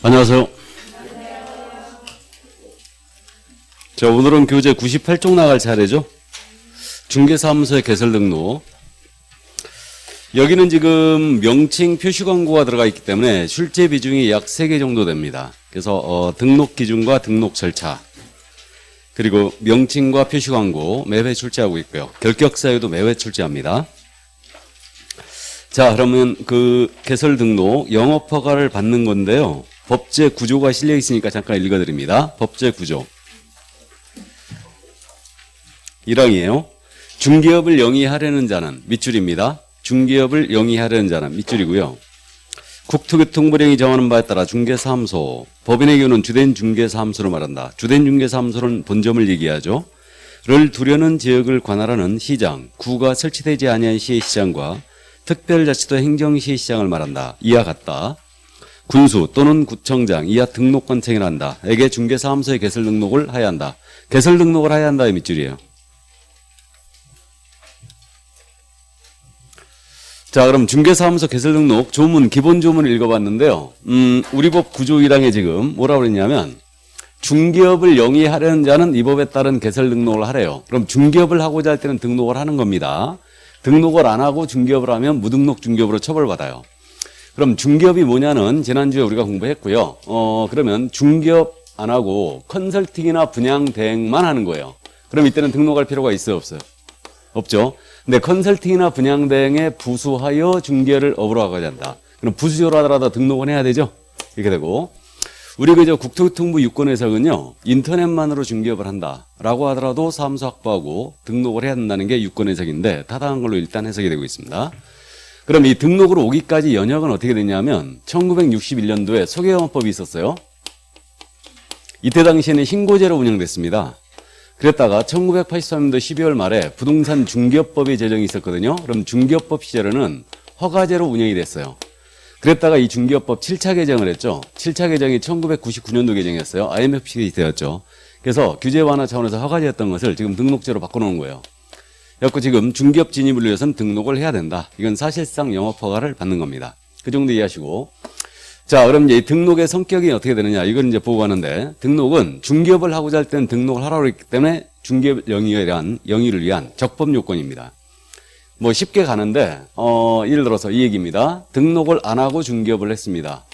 안녕하세요. 자, 오늘은 교재 98쪽 나갈 차례죠. 중개사무소의 개설 등록. 여기는 지금 명칭 표시 광고가 들어가 있기 때문에 출제 비중이 약 3개 정도 됩니다. 그래서 등록 기준과 등록 절차, 그리고 명칭과 표시 광고 매회 출제하고 있고요. 결격 사유도 매회 출제합니다. 자, 그러면 그 개설 등록 영업 허가를 받는 건데요. 법제 구조가 실려 있으니까 잠깐 읽어드립니다. 법제 구조. 1항이에요. 중개업을 영위하려는 자는 밑줄입니다. 중개업을 영위하려는 자는 밑줄이고요. 국토교통부령이 정하는 바에 따라 중개사무소, 법인의 경우는 주된 중개사무소로 말한다. 주된 중개사무소는 본점을 얘기하죠. 를 두려는 지역을 관할하는 시장, 구가 설치되지 아니한 시의 시장과 특별자치도 행정시의 시장을 말한다. 이와 같다. 군수 또는 구청장 이하 등록권 행한다. 에게 중개사무소의 개설 등록을 하여야 한다. 개설 등록을 하여야 한다의 밑줄이에요. 자, 그럼 중개사무소 개설 등록 조문, 기본 조문을 읽어봤는데요. 우리 법 9조 1항에 지금 뭐라고 그랬냐면 중개업을 영위하려는 자는 이 법에 따른 개설 등록을 하래요. 그럼 중개업을 하고자 할 때는 등록을 하는 겁니다. 등록을 안 하고 중개업을 하면 무등록 중개업으로 처벌받아요. 그럼 중개업이 뭐냐는 지난주에 우리가 공부했고요. 그러면 중개업 안 하고 컨설팅이나 분양 대행만 하는 거예요. 그럼 이때는 등록할 필요가 있어요, 없어요? 없죠. 근데 컨설팅이나 분양 대행에 부수하여 중개를 업으로 하고자 한다. 그럼 부수적으로 하더라도 등록은 해야 되죠. 이렇게 되고, 우리 그저 국토교통부 유권 해석은요, 인터넷만으로 중개업을 한다라고 하더라도 사무소 확보하고 등록을 해야 된다는 게 유권 해석인데 타당한 걸로 일단 해석이 되고 있습니다. 그럼 이 등록으로 오기까지 연역은 어떻게 되냐면 1961년도에 소개영업법이 있었어요. 이때 당시에는 신고제로 운영됐습니다. 그랬다가 1983년도 12월 말에 부동산 중개업법이 제정이 있었거든요. 그럼 중개업법 시절에는 허가제로 운영이 됐어요. 그랬다가 이 중개업법 7차 개정을 했죠. 7차 개정이 1999년도 개정이었어요. IMF 시대였죠. 그래서 규제 완화 차원에서 허가제였던 것을 지금 등록제로 바꿔놓은 거예요. 그래서 지금 중개업 진입을 위해서는 등록을 해야 된다. 이건 사실상 영업허가를 받는 겁니다. 그 정도 이해하시고. 자, 그럼 이제 등록의 성격이 어떻게 되느냐. 이걸 이제 보고 가는데 등록은 중개업을 하고자 할 때는 등록을 하라고 했기 때문에 중개업 영위를 위한 적법 요건입니다. 뭐 쉽게 가는데, 예를 들어서 이 얘기입니다. 등록을 안 하고 중개업을 했습니다.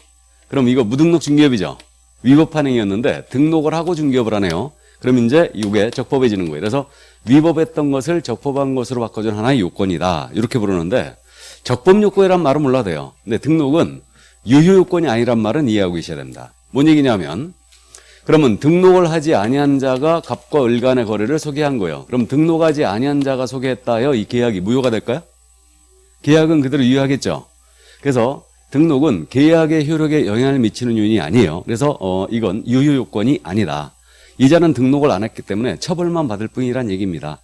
그럼 이거 무등록 중개업이죠. 위법 행위였는데 등록을 하고 중개업을 하네요. 그럼 이제 이게 적법해지는 거예요. 그래서 위법했던 것을 적법한 것으로 바꿔준 하나의 요건이다. 이렇게 부르는데 적법 요건이란 말은 몰라도 돼요. 근데 등록은 유효 요건이 아니란 말은 이해하고 계셔야 됩니다. 뭔 얘기냐면 그러면 등록을 하지 아니한 자가 갑과 을 간의 거래를 소개한 거예요. 그럼 등록하지 아니한 자가 소개했다 하여 이 계약이 무효가 될까요? 계약은 그대로 유효하겠죠. 그래서 등록은 계약의 효력에 영향을 미치는 요인이 아니에요. 그래서 이건 유효 요건이 아니다. 이자는 등록을 안 했기 때문에 처벌만 받을 뿐이란 얘기입니다.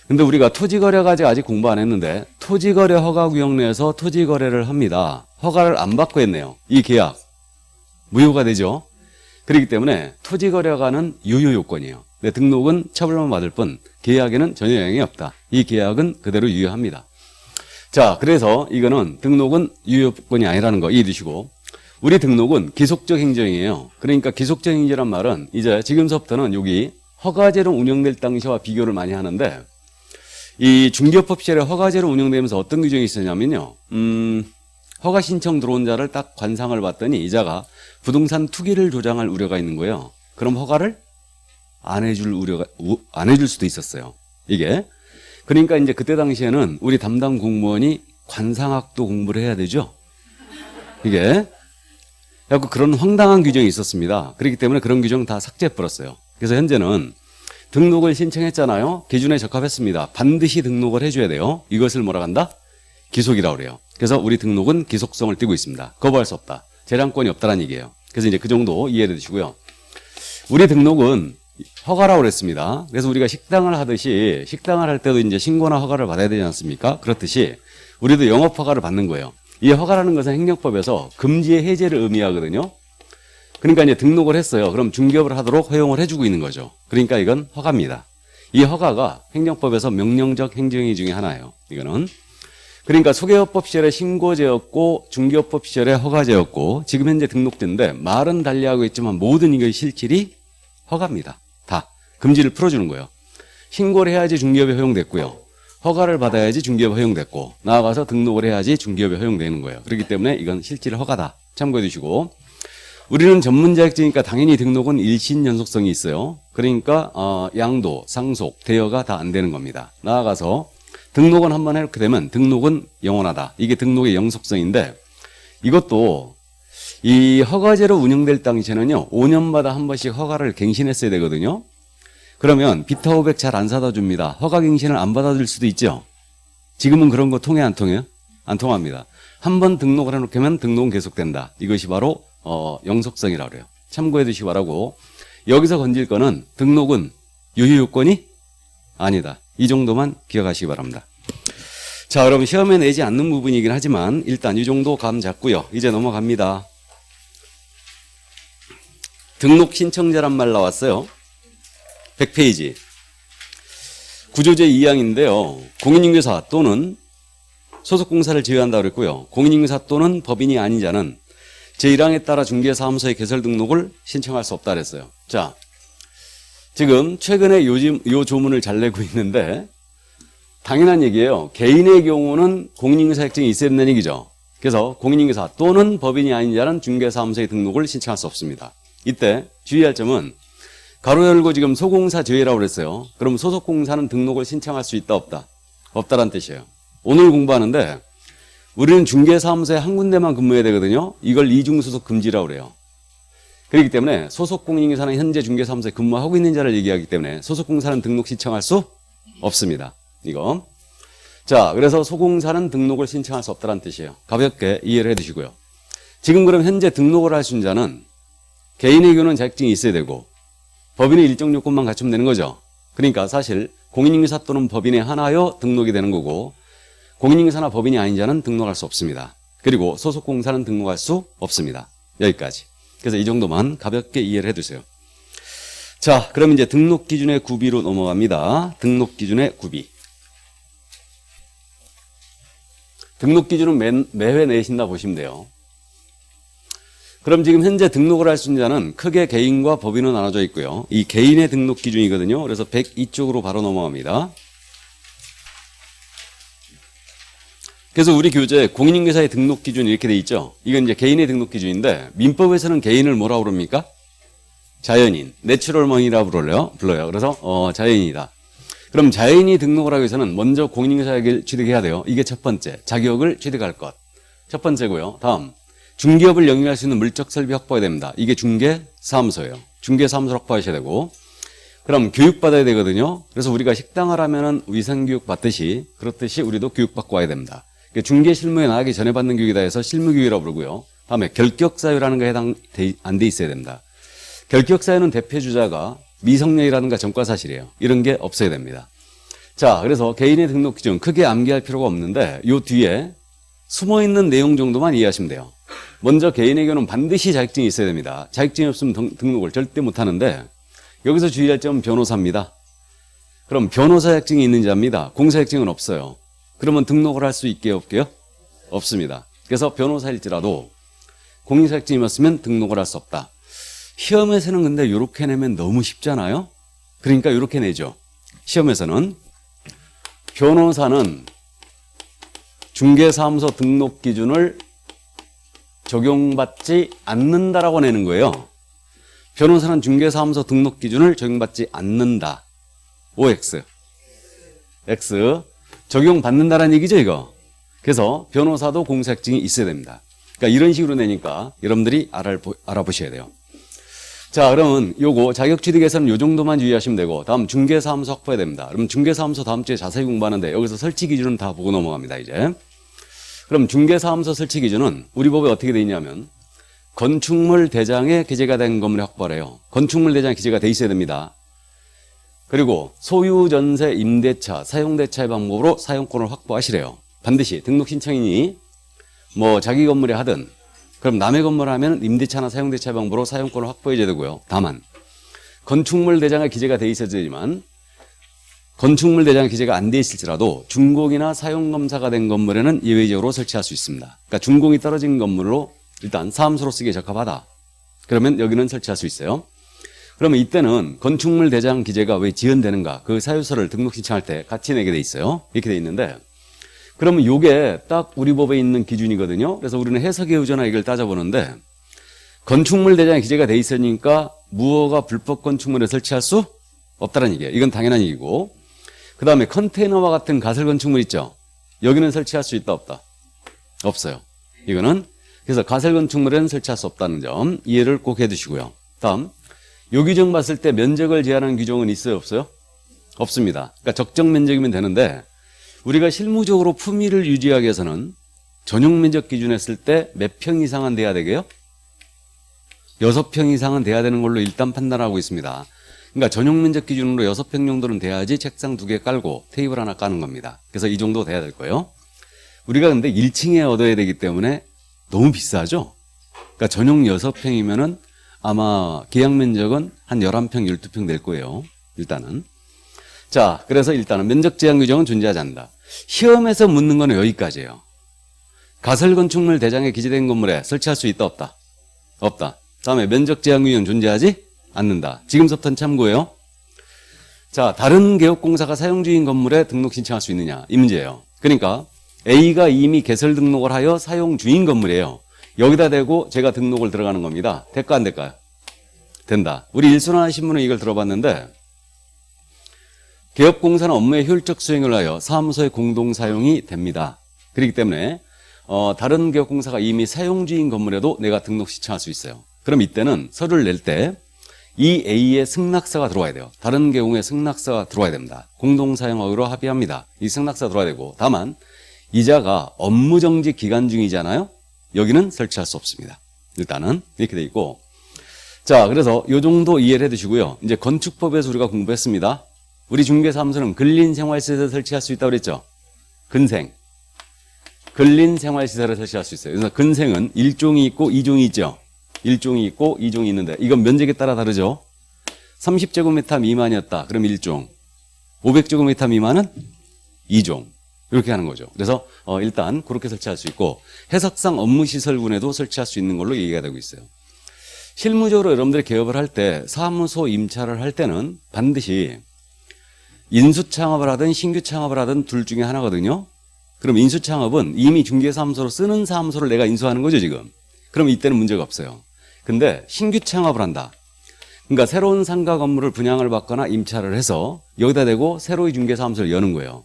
근데 우리가 토지거래가 아직 공부 안 했는데 토지거래 허가구역 내에서 토지거래를 합니다. 허가를 안 받고 했네요. 이 계약 무효가 되죠. 그렇기 때문에 토지거래가는 유효 요건이에요. 근데 등록은 처벌만 받을 뿐 계약에는 전혀 영향이 없다. 이 계약은 그대로 유효합니다. 자, 그래서 이거는 등록은 유효 요건이 아니라는 거 이해해 두시고, 우리 등록은 기속적 행정이에요. 그러니까 기속적 행정이란 말은 이제 지금서부터는 여기 허가제로 운영될 당시와 비교를 많이 하는데 이 중개업법 시절에 허가제로 운영되면서 어떤 규정이 있었냐면요. 허가 신청 들어온 자를 딱 관상을 봤더니 이자가 부동산 투기를 조장할 우려가 있는 거예요. 그럼 허가를 안 해줄 수도 있었어요. 이게. 그러니까 이제 그때 당시에는 우리 담당 공무원이 관상학도 공부를 해야 되죠. 이게. 그래서 그런 황당한 규정이 있었습니다. 그렇기 때문에 그런 규정 다 삭제해버렸어요. 그래서 현재는 등록을 신청했잖아요. 기준에 적합했습니다. 반드시 등록을 해줘야 돼요. 이것을 뭐라 한다? 기속이라고 그래요. 그래서 우리 등록은 기속성을 띠고 있습니다. 거부할 수 없다. 재량권이 없다는 얘기예요. 그래서 이제 그 정도 이해해 주시고요. 우리 등록은 허가라고 그랬습니다. 그래서 우리가 식당을 하듯이 식당을 할 때도 이제 신고나 허가를 받아야 되지 않습니까? 그렇듯이 우리도 영업 허가를 받는 거예요. 이 허가라는 것은 행정법에서 금지의 해제를 의미하거든요. 그러니까 이제 등록을 했어요. 그럼 중개업을 하도록 허용을 해주고 있는 거죠. 그러니까 이건 허가입니다. 이 허가가 행정법에서 명령적 행정행위 중에 하나예요. 이거는. 그러니까 소개업법 시절에 신고제였고 중개업법 시절에 허가제였고 지금 현재 등록제인데 말은 달리하고 있지만 모든 이게 실질이 허가입니다. 다 금지를 풀어주는 거예요. 신고를 해야지 중개업이 허용됐고요. 허가를 받아야지 중개업이 허용됐고 나아가서 등록을 해야지 중개업이 허용되는 거예요. 그렇기 때문에 이건 실질 허가다. 참고해 두시고 우리는 전문 자격증이니까 당연히 등록은 일신 연속성이 있어요. 그러니까 양도, 상속, 대여가 다 안 되는 겁니다. 나아가서 등록은 한번 해놓게 되면 등록은 영원하다. 이게 등록의 영속성인데 이것도 이 허가제로 운영될 당시에는요. 5년마다 한 번씩 허가를 갱신했어야 되거든요. 그러면 비타500 잘 안 사다 줍니다. 허가 갱신을 안 받아줄 수도 있죠. 지금은 그런 거 통해 안 통해요? 안 통합니다. 한 번 등록을 해놓게 등록은 계속된다. 이것이 바로 영속성이라고 그래요. 참고해 두시기 바라고 여기서 건질 거는 등록은 유효요건이 아니다. 이 정도만 기억하시기 바랍니다. 자, 그럼 시험에 내지 않는 부분이긴 하지만 일단 이 정도 감 잡고요. 이제 넘어갑니다. 등록 신청자란 말 나왔어요. 100페이지. 구조제 2항인데요. 공인중개사 또는 소속공사를 제외한다고 그랬고요. 공인중개사 또는 법인이 아닌 자는 제1항에 따라 중개사무소의 개설 등록을 신청할 수 없다 그랬어요. 자, 지금 최근에 요 조문을 잘 내고 있는데 당연한 얘기예요. 개인의 경우는 공인중개사 자격증이 있어야 된다는 얘기죠. 그래서 공인중개사 또는 법인이 아닌 자는 중개사무소의 등록을 신청할 수 없습니다. 이때 주의할 점은 가로 열고 지금 소공사 제외라고 그랬어요. 그럼 소속공사는 등록을 신청할 수 있다 없다? 없다란 뜻이에요. 오늘 공부하는데 우리는 중개사무소에 한 군데만 근무해야 되거든요. 이걸 이중소속 금지라고 그래요. 그렇기 때문에 소속공인중개사는 현재 중개사무소에 근무하고 있는 자를 얘기하기 때문에 소속공사는 등록 신청할 수 없습니다. 이거. 자, 그래서 소공사는 등록을 신청할 수 없다는 뜻이에요. 가볍게 이해를 해 두시고요. 지금 그럼 현재 등록을 할 수 있는 자는 개인의 경우는 자격증이 있어야 되고 법인의 일정 요건만 갖추면 되는 거죠. 그러니까 사실 공인중개사 또는 법인에 하나여 등록이 되는 거고 공인중개사나 법인이 아닌 자는 등록할 수 없습니다. 그리고 소속공사는 등록할 수 없습니다. 여기까지. 그래서 이 정도만 가볍게 이해를 해두세요. 자, 그럼 이제 등록 기준의 구비로 넘어갑니다. 등록 기준의 구비. 등록 기준은 매회 내신다 보시면 돼요. 그럼 지금 현재 등록을 할 수 있는 자는 크게 개인과 법인으로 나눠져 있고요. 이 개인의 등록 기준이거든요. 그래서 102쪽으로 바로 넘어갑니다. 그래서 우리 교재 공인중개사의 등록 기준 이렇게 돼 있죠. 이건 이제 개인의 등록 기준인데 민법에서는 개인을 뭐라고 부릅니까? 자연인, 내추럴먼이라고 불러요. 그래서 자연인이다. 그럼 자연인이 등록을 하기 위해서는 먼저 공인중개사 자격을 취득해야 돼요. 이게 첫 번째, 자격을 취득할 것. 첫 번째고요. 다음, 중개업을 영위할 수 있는 물적 설비 확보해야 됩니다. 이게 중개사무소예요. 중개사무소 확보하셔야 되고 그럼 교육받아야 되거든요. 그래서 우리가 식당을 하면은 위생교육 받듯이 그렇듯이 우리도 교육받고 와야 됩니다. 중개 실무에 나가기 전에 받는 교육이다 해서 실무교육이라고 부르고요. 다음에 결격사유라는 거에 안 돼 있어야 됩니다. 결격사유는 대표주자가 미성년이라든가 전과사실이에요. 이런 게 없어야 됩니다. 자, 그래서 개인의 등록 기준 크게 암기할 필요가 없는데 요 뒤에 숨어있는 내용 정도만 이해하시면 돼요. 먼저 개인의 경우는 반드시 자격증이 있어야 됩니다. 자격증이 없으면 등록을 절대 못하는데 여기서 주의할 점은 변호사입니다. 그럼 변호사 자격증이 있는 자입니다. 공사 자격증은 없어요. 그러면 등록을 할 수 있게 없게요? 없습니다. 그래서 변호사일지라도 공인사 자격증이 없으면 등록을 할 수 없다. 시험에서는 근데 이렇게 내면 너무 쉽잖아요. 그러니까 이렇게 내죠. 시험에서는 변호사는 중개사무소 등록 기준을 적용받지 않는다라고 내는 거예요. 변호사는 중개사무소 등록 기준을 적용받지 않는다. OX. X. 적용받는다라는 얘기죠, 이거. 그래서 변호사도 공사자격증이 있어야 됩니다. 그러니까 이런 식으로 내니까 여러분들이 알아보셔야 돼요. 자, 그러면 요거 자격 취득에서는 요 정도만 주의하시면 되고 다음 중개사무소 확보해야 됩니다. 그럼 중개사무소 다음 주에 자세히 공부하는데 여기서 설치 기준은 다 보고 넘어갑니다, 이제. 그럼 중개사무소 설치 기준은 우리 법에 어떻게 돼 있냐면 건축물 대장에 기재가 된 건물에 확보하래요. 건축물 대장에 기재가 돼 있어야 됩니다. 그리고 소유, 전세, 임대차, 사용대차의 방법으로 사용권을 확보하시래요. 반드시 등록 신청인이 뭐 자기 건물에 하든 그럼 남의 건물 하면 임대차나 사용대차의 방법으로 사용권을 확보해줘야 되고요. 다만 건축물 대장에 기재가 돼 있어야 되지만 건축물 대장 기재가 안 돼 있을지라도 준공이나 사용검사가 된 건물에는 예외적으로 설치할 수 있습니다. 그러니까 준공이 떨어진 건물로 일단 사무소로 쓰기에 적합하다. 그러면 여기는 설치할 수 있어요. 그러면 이때는 건축물 대장 기재가 왜 지연되는가? 그 사유서를 등록 신청할 때 같이 내게 돼 있어요. 이렇게 돼 있는데 그러면 이게 딱 우리 법에 있는 기준이거든요. 그래서 우리는 해석에 의존하여 이걸 따져보는데 건축물 대장 기재가 돼 있으니까 무허가 불법 건축물에 설치할 수 없다는 얘기예요. 이건 당연한 얘기고 그 다음에 컨테이너와 같은 가설 건축물 있죠. 여기는 설치할 수 있다 없다? 없어요. 이거는 그래서 가설 건축물에는 설치할 수 없다는 점 이해를 꼭 해두시고요. 다음 요 규정 봤을 때 면적을 제한하는 규정은 있어요 없어요? 없습니다. 그러니까 적정 면적이면 되는데 우리가 실무적으로 품위를 유지하기 위해서는 전용 면적 기준 했을 때 몇 평 이상은 돼야 되게요? 6평 이상은 돼야 되는 걸로 일단 판단하고 있습니다. 그러니까 전용 면적 기준으로 6평 정도는 돼야지 책상 2개 깔고 테이블 하나 까는 겁니다. 그래서 이 정도 돼야 될 거예요. 우리가 근데 1층에 얻어야 되기 때문에 너무 비싸죠? 그러니까 전용 6평이면은 아마 계약 면적은 한 11평, 12평 될 거예요. 일단은. 자, 그래서 일단은 면적 제한 규정은 존재하지 않는다. 시험에서 묻는 거는 여기까지예요. 가설 건축물 대장에 기재된 건물에 설치할 수 있다 없다? 없다. 다음에 면적 제한 규정은 존재하지 않는다. 지금부터는 참고예요. 자, 다른 개업공사가 사용 중인 건물에 등록 신청할 수 있느냐? 이 문제예요. 그러니까 A가 이미 개설 등록을 하여 사용 중인 건물이에요. 여기다 대고 제가 등록을 들어가는 겁니다. 될까 안 될까요? 된다. 우리 일순환 신문은 이걸 들어봤는데 개업공사는 업무의 효율적 수행을 위하여 사무소의 공동 사용이 됩니다. 그렇기 때문에 다른 개업공사가 이미 사용 중인 건물에도 내가 등록 신청할 수 있어요. 그럼 이때는 서류를 낼 때 이 A의 승낙서가 들어와야 돼요. 다른 경우에 승낙서가 들어와야 됩니다. 공동 사용하기로 합의합니다. 이 승낙서가 들어와야 되고 다만 이자가 업무정지 기간 중이잖아요. 여기는 설치할 수 없습니다. 일단은 이렇게 돼 있고 자 그래서 이 정도 이해를 해두시고요. 이제 건축법에서 우리가 공부했습니다. 우리 중개사무소는 근린생활시설을 설치할 수 있다고 그랬죠. 근생 근린생활시설을 설치할 수 있어요. 그래서 근생은 1종이 있고 2종이 있죠. 1종이 있고 2종이 있는데 이건 면적에 따라 다르죠. 30제곱미터 미만이었다. 그럼 1종 500제곱미터 미만은 2종 이렇게 하는 거죠. 그래서 일단 그렇게 설치할 수 있고 해석상 업무시설군에도 설치할 수 있는 걸로 얘기가 되고 있어요. 실무적으로 여러분들이 개업을 할 때 사무소 임차를 할 때는 반드시 인수창업을 하든 신규 창업을 하든 둘 중에 하나거든요. 그럼 인수창업은 이미 중개사무소로 쓰는 사무소를 내가 인수하는 거죠 지금. 그럼 이때는 문제가 없어요. 근데 신규 창업을 한다. 그러니까 새로운 상가 건물을 분양을 받거나 임차를 해서 여기다 대고 새로이 중개사무소를 여는 거예요.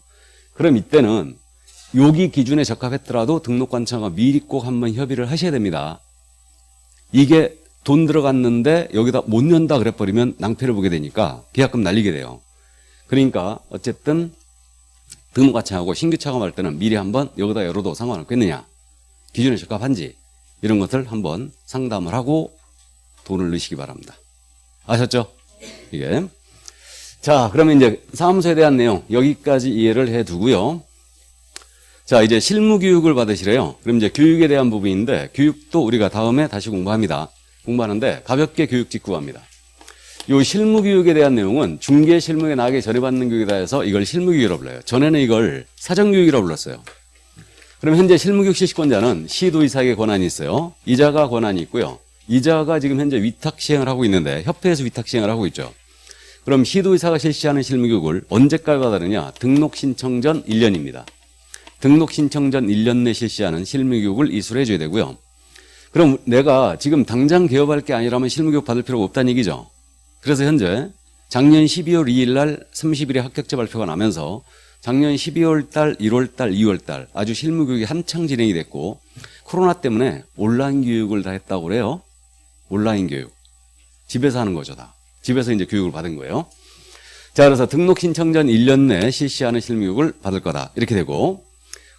그럼 이때는 여기 기준에 적합했더라도 등록관청과 미리 꼭 한번 협의를 하셔야 됩니다. 이게 돈 들어갔는데 여기다 못 연다 그래버리면 낭패를 보게 되니까 계약금 날리게 돼요. 그러니까 어쨌든 등록관청하고 신규 창업할 때는 미리 한번 여기다 열어도 상관없겠느냐. 기준에 적합한지 이런 것을 한번 상담을 하고 돈을 넣으시기 바랍니다. 아셨죠? 이게. 자, 그러면 이제 사무소에 대한 내용 여기까지 이해를 해 두고요. 자, 이제 실무 교육을 받으시래요. 그럼 이제 교육에 대한 부분인데 교육도 우리가 다음에 다시 공부합니다. 공부하는데 가볍게 교육직 구합니다. 이 실무 교육에 대한 내용은 중개 실무에 나가기 전에 받는 교육이다 해서 이걸 실무 교육이라고 불러요. 전에는 이걸 사전 교육이라고 불렀어요. 그럼 현재 실무교육 실시권자는 시도의사에게 권한이 있어요. 이자가 권한이 있고요. 이자가 지금 현재 위탁 시행을 하고 있는데 협회에서 위탁 시행을 하고 있죠. 그럼 시도의사가 실시하는 실무교육을 언제까지 받느냐? 등록 신청 전 1년입니다. 등록 신청 전 1년 내 실시하는 실무교육을 이수를 해줘야 되고요. 그럼 내가 지금 당장 개업할 게 아니라면 실무교육 받을 필요가 없다는 얘기죠. 그래서 현재 작년 12월 2일 날 30일에 합격자 발표가 나면서 작년 12월 달, 1월 달, 2월 달 아주 실무교육이 한창 진행이 됐고 코로나 때문에 온라인 교육을 다 했다고 그래요. 온라인 교육. 집에서 하는 거죠, 다. 집에서 이제 교육을 받은 거예요. 자, 그래서 등록 신청 전 1년 내 실시하는 실무교육을 받을 거다. 이렇게 되고.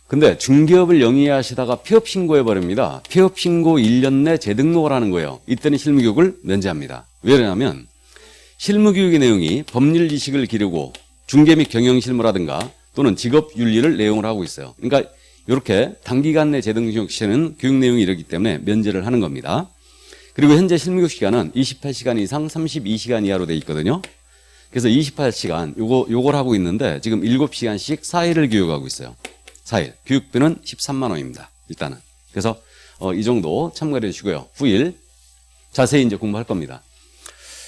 근데 중개업을 영위하시다가 폐업 신고해 버립니다. 폐업 신고 1년 내 재등록을 하는 거예요. 이때는 실무교육을 면제합니다. 왜냐하면 실무교육의 내용이 법률 지식을 기르고 중개 및 경영 실무라든가 또는 직업 윤리를 내용을 하고 있어요. 그러니까 이렇게 단기간 내 재등록 시에는 교육 내용이 이러기 때문에 면제를 하는 겁니다. 그리고 현재 실무교육 시간은 28시간 이상 32시간 이하로 돼 있거든요. 그래서 28시간 요걸 하고 있는데 지금 7시간씩 4일을 교육하고 있어요. 4일. 교육비는 13만 원입니다. 일단은. 그래서 이 정도 참고해 주시고요. 후일 자세히 이제 공부할 겁니다.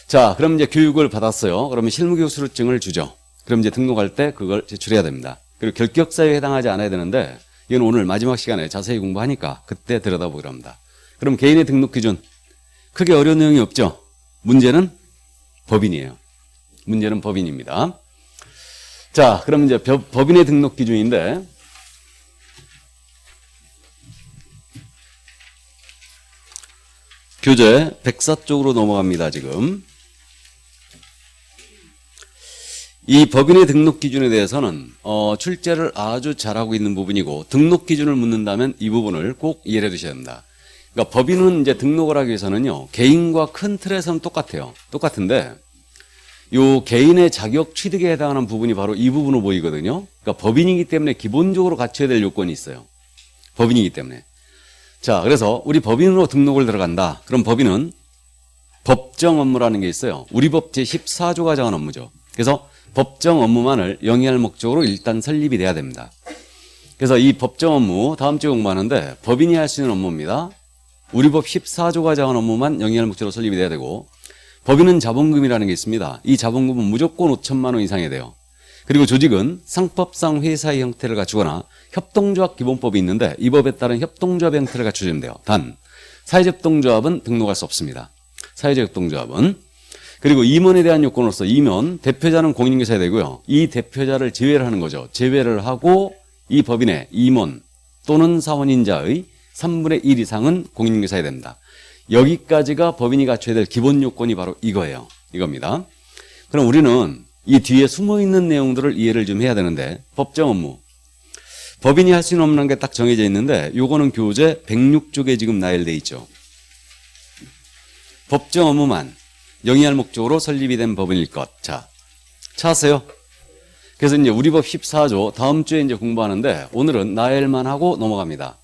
자, 그럼 이제 교육을 받았어요. 그러면 실무교육 수료증을 주죠. 그럼 이제 등록할 때 그걸 제출해야 됩니다. 그리고 결격사유에 해당하지 않아야 되는데 이건 오늘 마지막 시간에 자세히 공부하니까 그때 들여다보기로 합니다. 그럼 개인의 등록 기준 크게 어려운 내용이 없죠. 문제는 법인이에요. 문제는 법인입니다. 자, 그럼 이제 법인의 등록 기준인데 교재 104쪽으로 넘어갑니다. 지금 이 법인의 등록 기준에 대해서는 출제를 아주 잘하고 있는 부분이고 등록 기준을 묻는다면 이 부분을 꼭 이해해 두셔야 합니다. 그러니까 법인은 이제 등록을 하기 위해서는요. 개인과 큰 틀에서는 똑같아요. 똑같은데 요 개인의 자격 취득에 해당하는 부분이 바로 이 부분으로 보이거든요. 그러니까 법인이기 때문에 기본적으로 갖춰야 될 요건이 있어요. 법인이기 때문에. 자, 그래서 우리 법인으로 등록을 들어간다. 그럼 법인은 법정 업무라는 게 있어요. 우리 법 제14조가 정한 업무죠. 그래서 법정 업무만을 영위할 목적으로 일단 설립이 돼야 됩니다. 그래서 이 법정 업무 다음 주에 공부하는데 법인이 할 수 있는 업무입니다. 우리 법 14조가 정한 업무만 영위할 목적으로 설립이 돼야 되고 법인은 자본금이라는 게 있습니다. 이 자본금은 무조건 5천만 원 이상이 돼요. 그리고 조직은 상법상 회사의 형태를 갖추거나 협동조합 기본법이 있는데 이 법에 따른 협동조합 형태를 갖추시면 돼요. 단 사회적 협동조합은 등록할 수 없습니다. 사회적 협동조합은. 그리고 임원에 대한 요건으로서 임원, 대표자는 공인중개사야 되고요. 이 대표자를 제외를 하는 거죠. 제외를 하고 이 법인의 임원 또는 사원인자의 3분의 1 이상은 공인중개사야 됩니다. 여기까지가 법인이 갖춰야 될 기본 요건이 바로 이거예요. 이겁니다. 그럼 우리는 이 뒤에 숨어있는 내용들을 이해를 좀 해야 되는데 법정 업무. 법인이 할 수 있는 업무라는 게 딱 정해져 있는데 요거는 교재 106쪽에 지금 나열되어 있죠. 법정 업무만 영위할 목적으로 설립이 된 법인일 것. 자, 찾았어요? 그래서 이제 우리 법 14조 다음 주에 이제 공부하는데 오늘은 나열만 하고 넘어갑니다.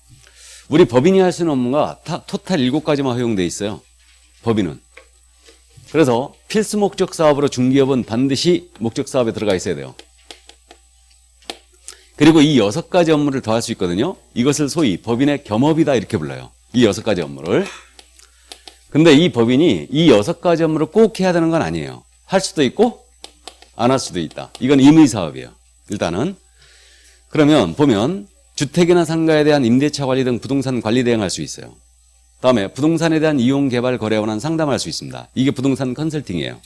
우리 법인이 할 수 있는 업무가 토탈 7가지만 허용되어 있어요. 법인은. 그래서 필수 목적 사업으로 중기업은 반드시 목적 사업에 들어가 있어야 돼요. 그리고 이 6가지 업무를 더 할 수 있거든요. 이것을 소위 법인의 겸업이다 이렇게 불러요. 이 6가지 업무를. 근데 이 법인이 이 6가지 업무를 꼭 해야 되는 건 아니에요. 할 수도 있고 안 할 수도 있다. 이건 임의 사업이에요. 일단은. 그러면 보면 주택이나 상가에 대한 임대차 관리 등 부동산 관리 대행할 수 있어요. 다음에 부동산에 대한 이용 개발 거래에 관한 상담할 수 있습니다. 이게 부동산 컨설팅이에요.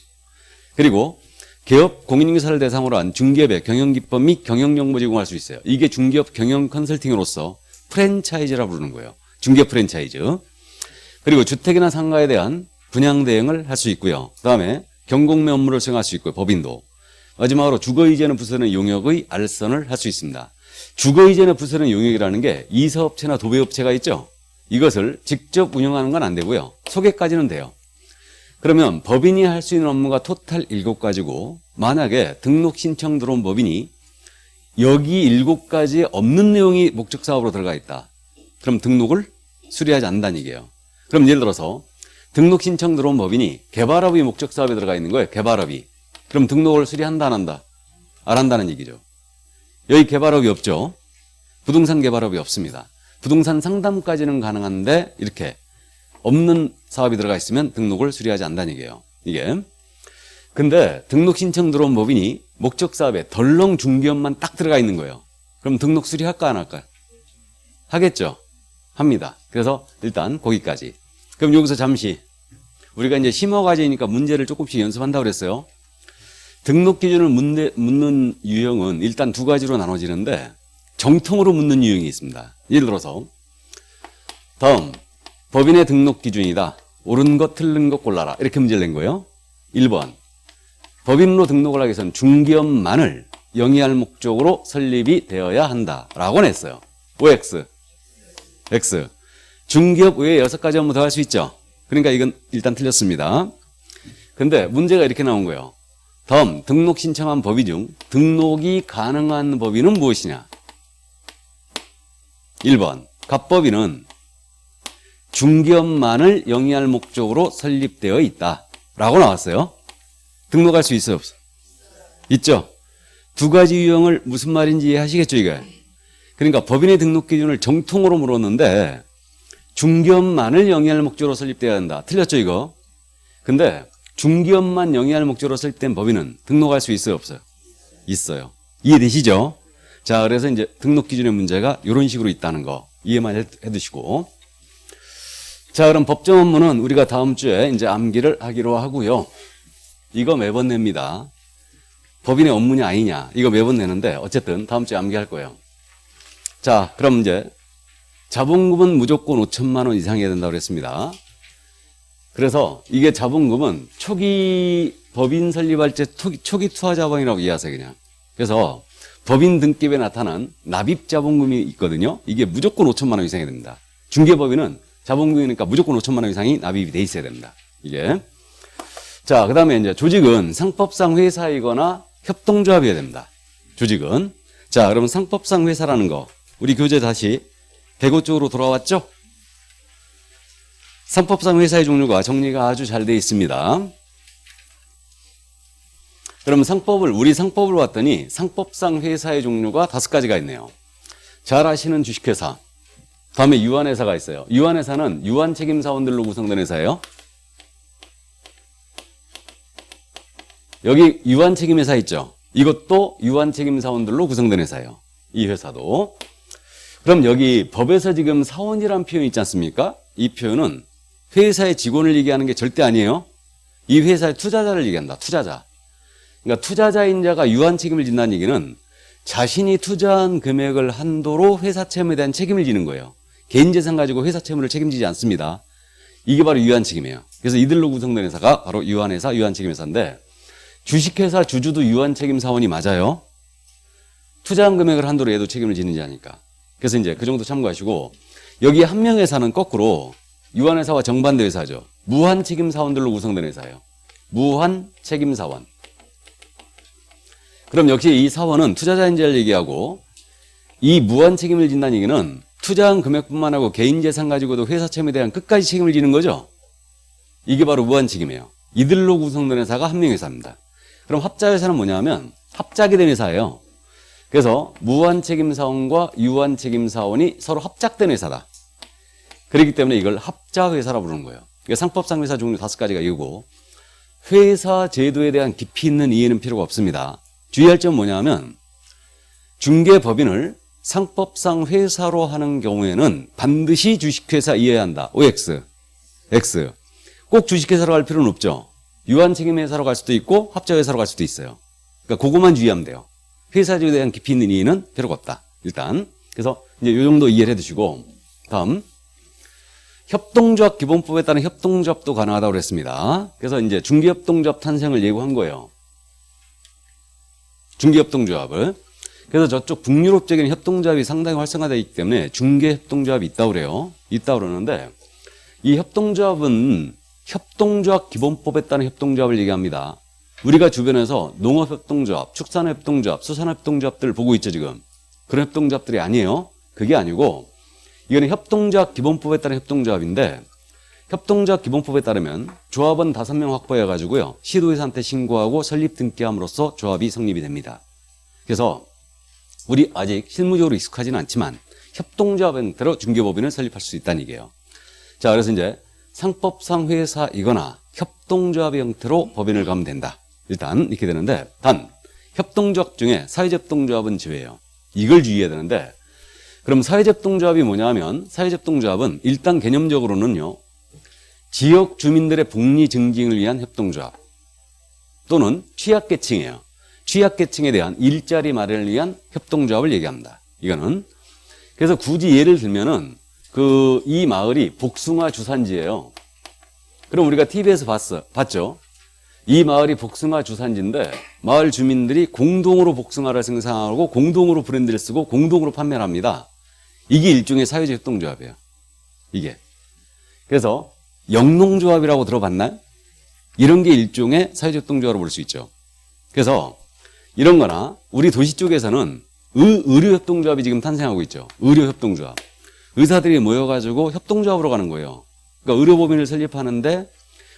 그리고 기업 공인중개사를 대상으로 한 중기업의 경영기법 및 경영정보 제공할 수 있어요. 이게 중기업 경영 컨설팅으로서 프랜차이즈라고 부르는 거예요. 중기업 프랜차이즈. 그리고 주택이나 상가에 대한 분양 대행을 할 수 있고요. 그다음에 경공매 업무를 수행할 수 있고요. 법인도. 마지막으로 주거이전을 부수는 용역의 알선을 할 수 있습니다. 주거이전을 부수는 용역이라는 게 이사업체나 도배업체가 있죠. 이것을 직접 운영하는 건 안 되고요. 소개까지는 돼요. 그러면 법인이 할 수 있는 업무가 토탈 7가지고 만약에 등록 신청 들어온 법인이 여기 7가지에 없는 내용이 목적 사업으로 들어가 있다. 그럼 등록을 수리하지 않는다는 얘기예요. 그럼 예를 들어서 등록 신청 들어온 법인이 개발업이 목적 사업에 들어가 있는 거예요. 개발업이. 그럼 등록을 수리한다 안 한다? 안 한다는 얘기죠. 여기 개발업이 없죠. 부동산 개발업이 없습니다. 부동산 상담까지는 가능한데 이렇게 없는 사업이 들어가 있으면 등록을 수리하지 않는다는 얘기예요. 이게. 근데 등록 신청 들어온 법인이 목적 사업에 덜렁 중기업만 딱 들어가 있는 거예요. 그럼 등록 수리할까 안 할까요? 하겠죠. 합니다. 그래서 일단 거기까지. 그럼 여기서 잠시 우리가 이제 심화과제니까 문제를 조금씩 연습한다고 그랬어요. 등록 기준을 묻는 유형은 일단 2가지로 나눠지는데 정통으로 묻는 유형이 있습니다. 예를 들어서 다음 법인의 등록 기준이다. 옳은 것 틀린 것 골라라. 이렇게 문제를 낸 거예요. 1번 법인으로 등록을 하기 위해서는 중기업만을 영위할 목적으로 설립이 되어야 한다라고 냈어요. OX X 중기업 외에 6가지 업무 더 할 수 있죠. 그러니까 이건 일단 틀렸습니다. 근데 문제가 이렇게 나온 거예요. 다음 등록 신청한 법인 중 등록이 가능한 법인은 무엇이냐. 1번 갑법인은 중기업만을 영위할 목적으로 설립되어 있다 라고 나왔어요. 등록할 수 있어요 없어요? 있죠? 두 가지 유형을 무슨 말인지 이해하시겠죠, 이게? 그러니까 법인의 등록 기준을 정통으로 물었는데 중개업만을 영위할 목적으로 설립돼야 한다. 틀렸죠, 이거? 근데 중개업만 영위할 목적으로 설립된 법인은 등록할 수 있어요, 없어요? 있어요. 이해되시죠? 자, 그래서 이제 등록 기준의 문제가 이런 식으로 있다는 거 이해만 해두시고. 자, 그럼 법정 업무는 우리가 다음 주에 이제 암기를 하기로 하고요. 이거 매번 냅니다. 법인의 업무냐 아니냐 이거 매번 내는데 어쨌든 다음 주에 암기할 거예요. 자, 그럼 이제 자본금은 무조건 5천만 원 이상이어야 된다고 그랬습니다. 그래서 이게 자본금은 초기 법인 설립할 때 초기 투하 자본이라고 이해하세요, 그냥. 그래서 법인 등기부에 나타난 납입 자본금이 있거든요. 이게 무조건 5천만 원 이상이 됩니다. 중개법인은 자본금이니까 무조건 5천만 원 이상이 납입이 돼 있어야 됩니다. 이게. 자, 그 다음에 이제 조직은 상법상 회사이거나 협동조합이어야 됩니다. 조직은. 자, 그러면 상법상 회사라는 거. 우리 교재 다시 대고 쪽으로 돌아왔죠? 상법상 회사의 종류가 정리가 아주 잘 되어 있습니다. 그러면 우리 상법을 봤더니 상법상 회사의 종류가 5가지가 있네요. 잘 아시는 주식회사. 다음에 유한회사가 있어요. 유한회사는 유한책임사원들로 구성된 회사예요. 여기 유한책임회사 있죠. 이것도 유한책임사원들로 구성된 회사예요. 이 회사도. 그럼 여기 법에서 지금 사원이라는 표현이 있지 않습니까? 이 표현은 회사의 직원을 얘기하는 게 절대 아니에요. 이 회사의 투자자를 얘기한다. 투자자. 그러니까 투자자인 자가 유한 책임을 진다는 얘기는 자신이 투자한 금액을 한도로 회사 채무에 대한 책임을 지는 거예요. 개인 재산 가지고 회사 채무를 책임지지 않습니다. 이게 바로 유한 책임이에요. 그래서 이들로 구성된 회사가 바로 유한회사, 유한책임회사인데 주식회사 주주도 유한책임사원이 맞아요. 투자한 금액을 한도로 얘도 책임을 지는지 아니까. 그래서 이제 그 정도 참고하시고 여기 한 명 회사는 거꾸로 유한회사와 정반대 회사죠. 무한책임사원들로 구성된 회사예요. 무한책임사원. 그럼 역시 이 사원은 투자자인지를 얘기하고 이 무한책임을 진다는 얘기는 투자한 금액뿐만 아니고 개인 재산 가지고도 회사 채무에 대한 끝까지 책임을 지는 거죠. 이게 바로 무한책임이에요. 이들로 구성된 회사가 한 명 회사입니다. 그럼 합자회사는 뭐냐면 합작이 된 회사예요. 그래서 무한책임사원과 유한책임사원이 서로 합작된 회사다. 그렇기 때문에 이걸 합자회사라고 부르는 거예요. 그러니까 상법상 회사 종류 5가지가 이거고 회사 제도에 대한 깊이 있는 이해는 필요가 없습니다. 주의할 점은 뭐냐면 중개법인을 상법상 회사로 하는 경우에는 반드시 주식회사 이해해야 한다. OX, X. 꼭 주식회사로 갈 필요는 없죠. 유한책임회사로 갈 수도 있고 합자회사로 갈 수도 있어요. 그러니까 그것만 주의하면 돼요. 회사 제도에 대한 깊이 있는 이해는 필요가 없다. 일단. 그래서 이제 이 정도 이해를 해두시고 다음 협동조합 기본법에 따른 협동조합도 가능하다고 그랬습니다. 그래서 이제 중개협동조합 탄생을 예고한 거예요. 중개협동조합을. 그래서 저쪽 북유럽적인 협동조합이 상당히 활성화되어 있기 때문에 중개협동조합이 있다고 그래요. 있다고 그러는데 이 협동조합은 협동조합 기본법에 따른 협동조합을 얘기합니다. 우리가 주변에서 농업협동조합, 축산협동조합, 수산협동조합들을 보고 있죠, 지금. 그런 협동조합들이 아니에요. 그게 아니고 이거는 협동조합 기본법에 따른 협동조합인데 협동조합 기본법에 따르면 조합원 5명 확보해가지고요. 시도회사한테 신고하고 설립 등기함으로써 조합이 성립이 됩니다. 그래서 우리 아직 실무적으로 익숙하지는 않지만 협동조합 형태로 중개법인을 설립할 수 있다는 얘기예요. 자, 그래서 이제 상법상 회사이거나 협동조합의 형태로 법인을 가면 된다. 일단 이렇게 되는데 단 협동조합 중에 사회협동조합은 제외예요. 이걸 주의해야 되는데 그럼 사회협동조합이 뭐냐면 사회협동조합은 일단 개념적으로는요. 지역 주민들의 복리 증진을 위한 협동조합 또는 취약계층이에요. 취약계층에 대한 일자리 마련을 위한 협동조합을 얘기합니다. 이거는 그래서 굳이 예를 들면은 이 마을이 복숭아 주산지예요. 그럼 우리가 TV에서 봤죠? 이 마을이 복숭아 주산지인데 마을 주민들이 공동으로 복숭아를 생산하고 공동으로 브랜드를 쓰고 공동으로 판매를 합니다. 이게 일종의 사회적 협동조합이에요. 이게. 그래서 영농조합이라고 들어봤나요? 이런 게 일종의 사회적 협동조합으로 볼 수 있죠. 그래서 이런 거나 우리 도시 쪽에서는 의료협동조합이 지금 탄생하고 있죠. 의료협동조합. 의사들이 모여가지고 협동조합으로 가는 거예요. 그러니까 의료법인을 설립하는데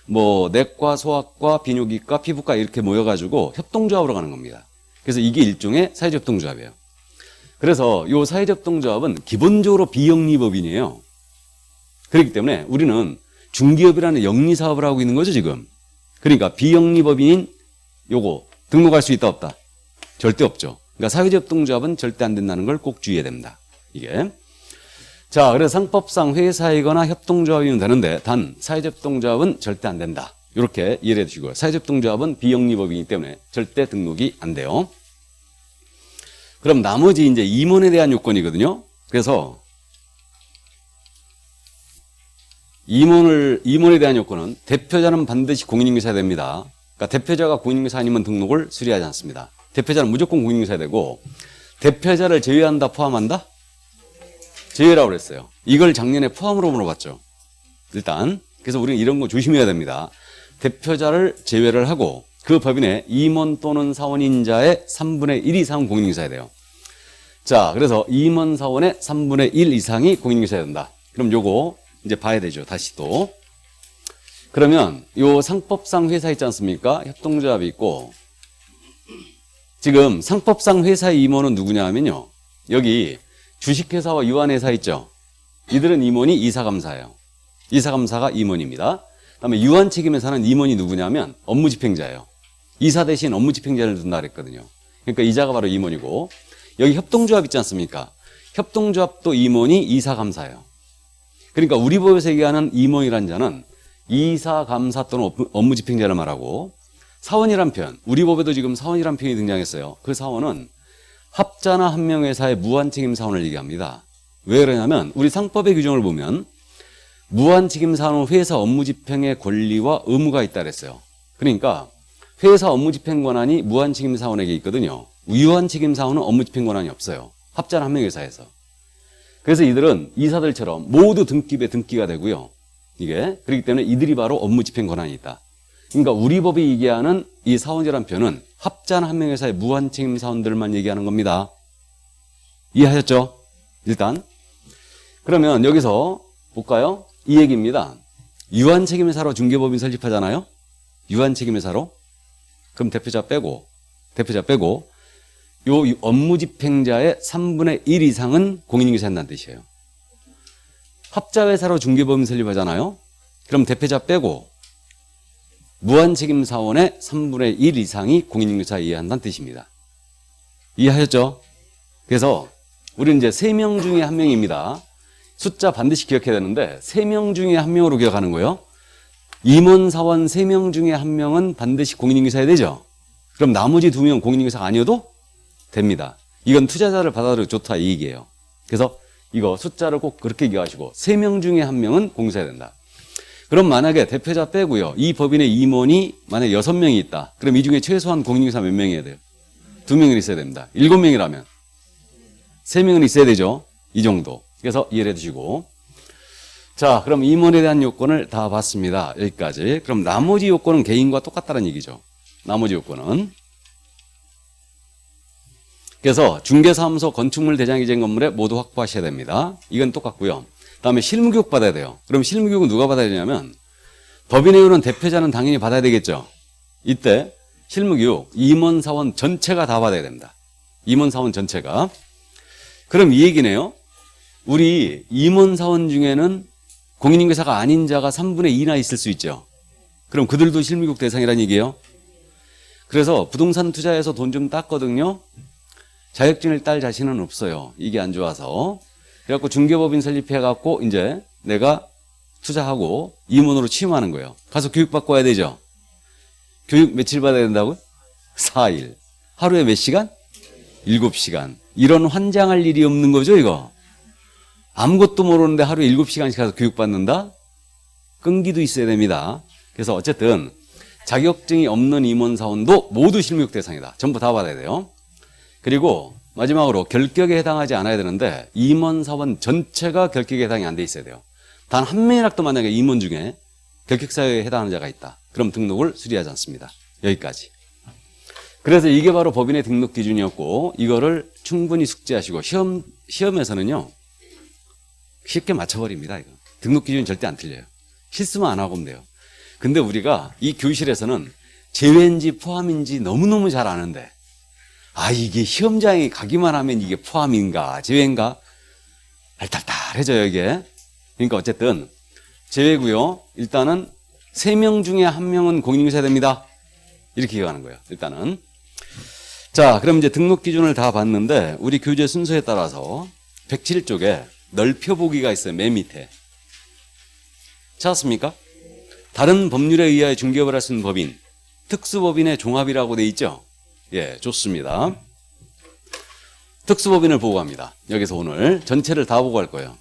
뭐 내과, 소아과, 비뇨기과, 피부과 이렇게 모여가지고 협동조합으로 가는 겁니다. 그래서 이게 일종의 사회적 협동조합이에요. 그래서 이 사회적 협동조합은 기본적으로 비영리법인이에요. 그렇기 때문에 우리는 중기업이라는 영리사업을 하고 있는 거죠, 지금. 그러니까 비영리법인인 요거 등록할 수 있다, 없다? 절대 없죠. 그러니까 사회적 협동조합은 절대 안 된다는 걸 꼭 주의해야 됩니다. 이게. 자, 그래서 상법상 회사이거나 협동조합이면 되는데 단 사회적 협동조합은 절대 안 된다. 이렇게 이해해 주시고요. 사회적 협동조합은 비영리법이기 때문에 절대 등록이 안 돼요. 그럼 나머지 이제 임원에 대한 요건이거든요. 그래서 임원에 대한 요건은 대표자는 반드시 공인인증서야 됩니다. 그러니까 대표자가 공인인증서 아니면 등록을 수리하지 않습니다. 대표자는 무조건 공인인증서야 되고 대표자를 제외한다, 포함한다? 제외라고 그랬어요. 이걸 작년에 포함으로 물어봤죠. 일단 그래서 우리는 이런 거 조심해야 됩니다. 대표자를 제외를 하고 그 법인의 임원 또는 사원인자의 3분의 1 이상은 공인인증서야 돼요. 자, 그래서 임원 사원의 3분의 1 이상이 공인인증서야 된다. 그럼 요거 이제 봐야 되죠. 다시 또. 그러면 요 상법상 회사 있지 않습니까? 협동조합이 있고 지금 상법상 회사의 임원은 누구냐 하면요. 여기 주식회사와 유한회사 있죠. 이들은 임원이 이사감사예요. 이사감사가 임원입니다. 그다음에 유한책임회사는 임원이 누구냐면 업무집행자예요. 이사 대신 업무집행자를 둔다 그랬거든요. 그러니까 이자가 바로 임원이고 여기 협동조합 있지 않습니까? 협동조합도 임원이 이사감사예요. 그러니까 우리 법에서 얘기하는 임원이라는 자는 이사감사 또는 업무집행자를 말하고 사원이란 표현, 우리 법에도 지금 사원이란 표현이 등장했어요. 그 사원은 합자나 한명회사의 무한책임사원을 얘기합니다. 왜 그러냐면 우리 상법의 규정을 보면 무한책임사원은 회사 업무집행의 권리와 의무가 있다 그랬어요. 그러니까 회사 업무집행 권한이 무한책임사원에게 있거든요. 유한책임사원은 업무집행 권한이 없어요. 합자나 한명회사에서. 그래서 이들은 이사들처럼 모두 등기부에 등기가 되고요. 이게 그렇기 때문에 이들이 바로 업무집행 권한이 있다. 그러니까 우리 법이 얘기하는 이 사원이라는 표현은 합자나 한명회사의 무한책임 사원들만 얘기하는 겁니다. 이해하셨죠? 일단 그러면 여기서 볼까요? 이 얘기입니다. 유한책임회사로 중개법인 설립하잖아요. 유한책임회사로 그럼 대표자 빼고 요 업무집행자의 3분의 1 이상은 공인인증서야 한다는 뜻이에요. 합자회사로 중개법인 설립하잖아요. 그럼 대표자 빼고 무한책임사원의 3분의 1 이상이 공인인증서에 이해한다는 뜻입니다. 이해하셨죠? 그래서 우리는 이제 3명 중에 1명입니다. 숫자 반드시 기억해야 되는데 3명 중에 1명으로 기억하는 거예요. 임원사원 3명 중에 1명은 반드시 공인인증서야 되죠? 그럼 나머지 2명 공인인증서가 아니어도 됩니다. 이건 투자자를 받아들여 좋다 이 얘기예요. 그래서 이거 숫자를 꼭 그렇게 기억하시고 3명 중에 1명은 공인인증서야 된다. 그럼 만약에 대표자 빼고요. 이 법인의 임원이 만약에 6명이 있다. 그럼 이 중에 최소한 공인인증서 몇 명이어야 돼요? 2명은 있어야 됩니다. 7명이라면 3명은 있어야 되죠. 이 정도. 그래서 이해를 해두시고. 자, 그럼 임원에 대한 요건을 다 봤습니다. 여기까지. 그럼 나머지 요건은 개인과 똑같다는 얘기죠. 나머지 요건은. 그래서 중개사무소 건축물 대장기재 건물에 모두 확보하셔야 됩니다. 이건 똑같고요. 그다음에 실무교육 받아야 돼요. 그럼 실무교육은 누가 받아야 되냐면 법인에 오는 대표자는 당연히 받아야 되겠죠. 이때 실무교육 임원사원 전체가 다 받아야 됩니다. 임원사원 전체가. 그럼 이 얘기네요. 우리 임원사원 중에는 공인인증서가 아닌 자가 3분의 2나 있을 수 있죠. 그럼 그들도 실무교육 대상이라는 얘기예요. 그래서 부동산 투자해서 돈 좀 땄거든요. 자격증을 딸 자신은 없어요. 이게 안 좋아서. 그래갖고 중개법인 설립해갖고 이제 내가 투자하고 임원으로 취임하는 거예요. 가서 교육받고 와야 되죠. 교육 며칠 받아야 된다고요? 4일. 하루에 몇 시간? 7시간. 이런 환장할 일이 없는 거죠, 이거. 아무것도 모르는데 하루에 7시간씩 가서 교육받는다? 끈기도 있어야 됩니다. 그래서 어쨌든 자격증이 없는 임원사원도 모두 실무교육 대상이다. 전부 다 받아야 돼요. 그리고 마지막으로 결격에 해당하지 않아야 되는데 임원사원 전체가 결격에 해당이 안 돼 있어야 돼요. 단 한 명이라도 만약에 임원 중에 결격사유에 해당하는 자가 있다. 그럼 등록을 수리하지 않습니다. 여기까지. 그래서 이게 바로 법인의 등록 기준이었고 이거를 충분히 숙지하시고 시험에서는요. 쉽게 맞춰버립니다. 이거. 등록 기준이 절대 안 틀려요. 실수만 안 하고 오면 돼요. 근데 우리가 이 교실에서는 제외인지 포함인지 너무너무 잘 아는데, 이게 시험장에 가기만 하면 이게 포함인가 제외인가 알딸딸해져요 이게. 그러니까 어쨌든 제외고요. 일단은 3명 중에 1명은 공인중개사가 됩니다. 이렇게 기억하는 거예요. 일단은. 자, 그럼 이제 등록 기준을 다 봤는데 우리 교재 순서에 따라서 107쪽에 넓혀보기가 있어요. 맨 밑에. 찾았습니까? 다른 법률에 의하여 중개업을 할 수 있는 법인, 특수법인의 종합이라고 돼 있죠? 예, 좋습니다. 특수법인을 보고 갑니다. 여기서 오늘 전체를 다 보고 갈 거예요.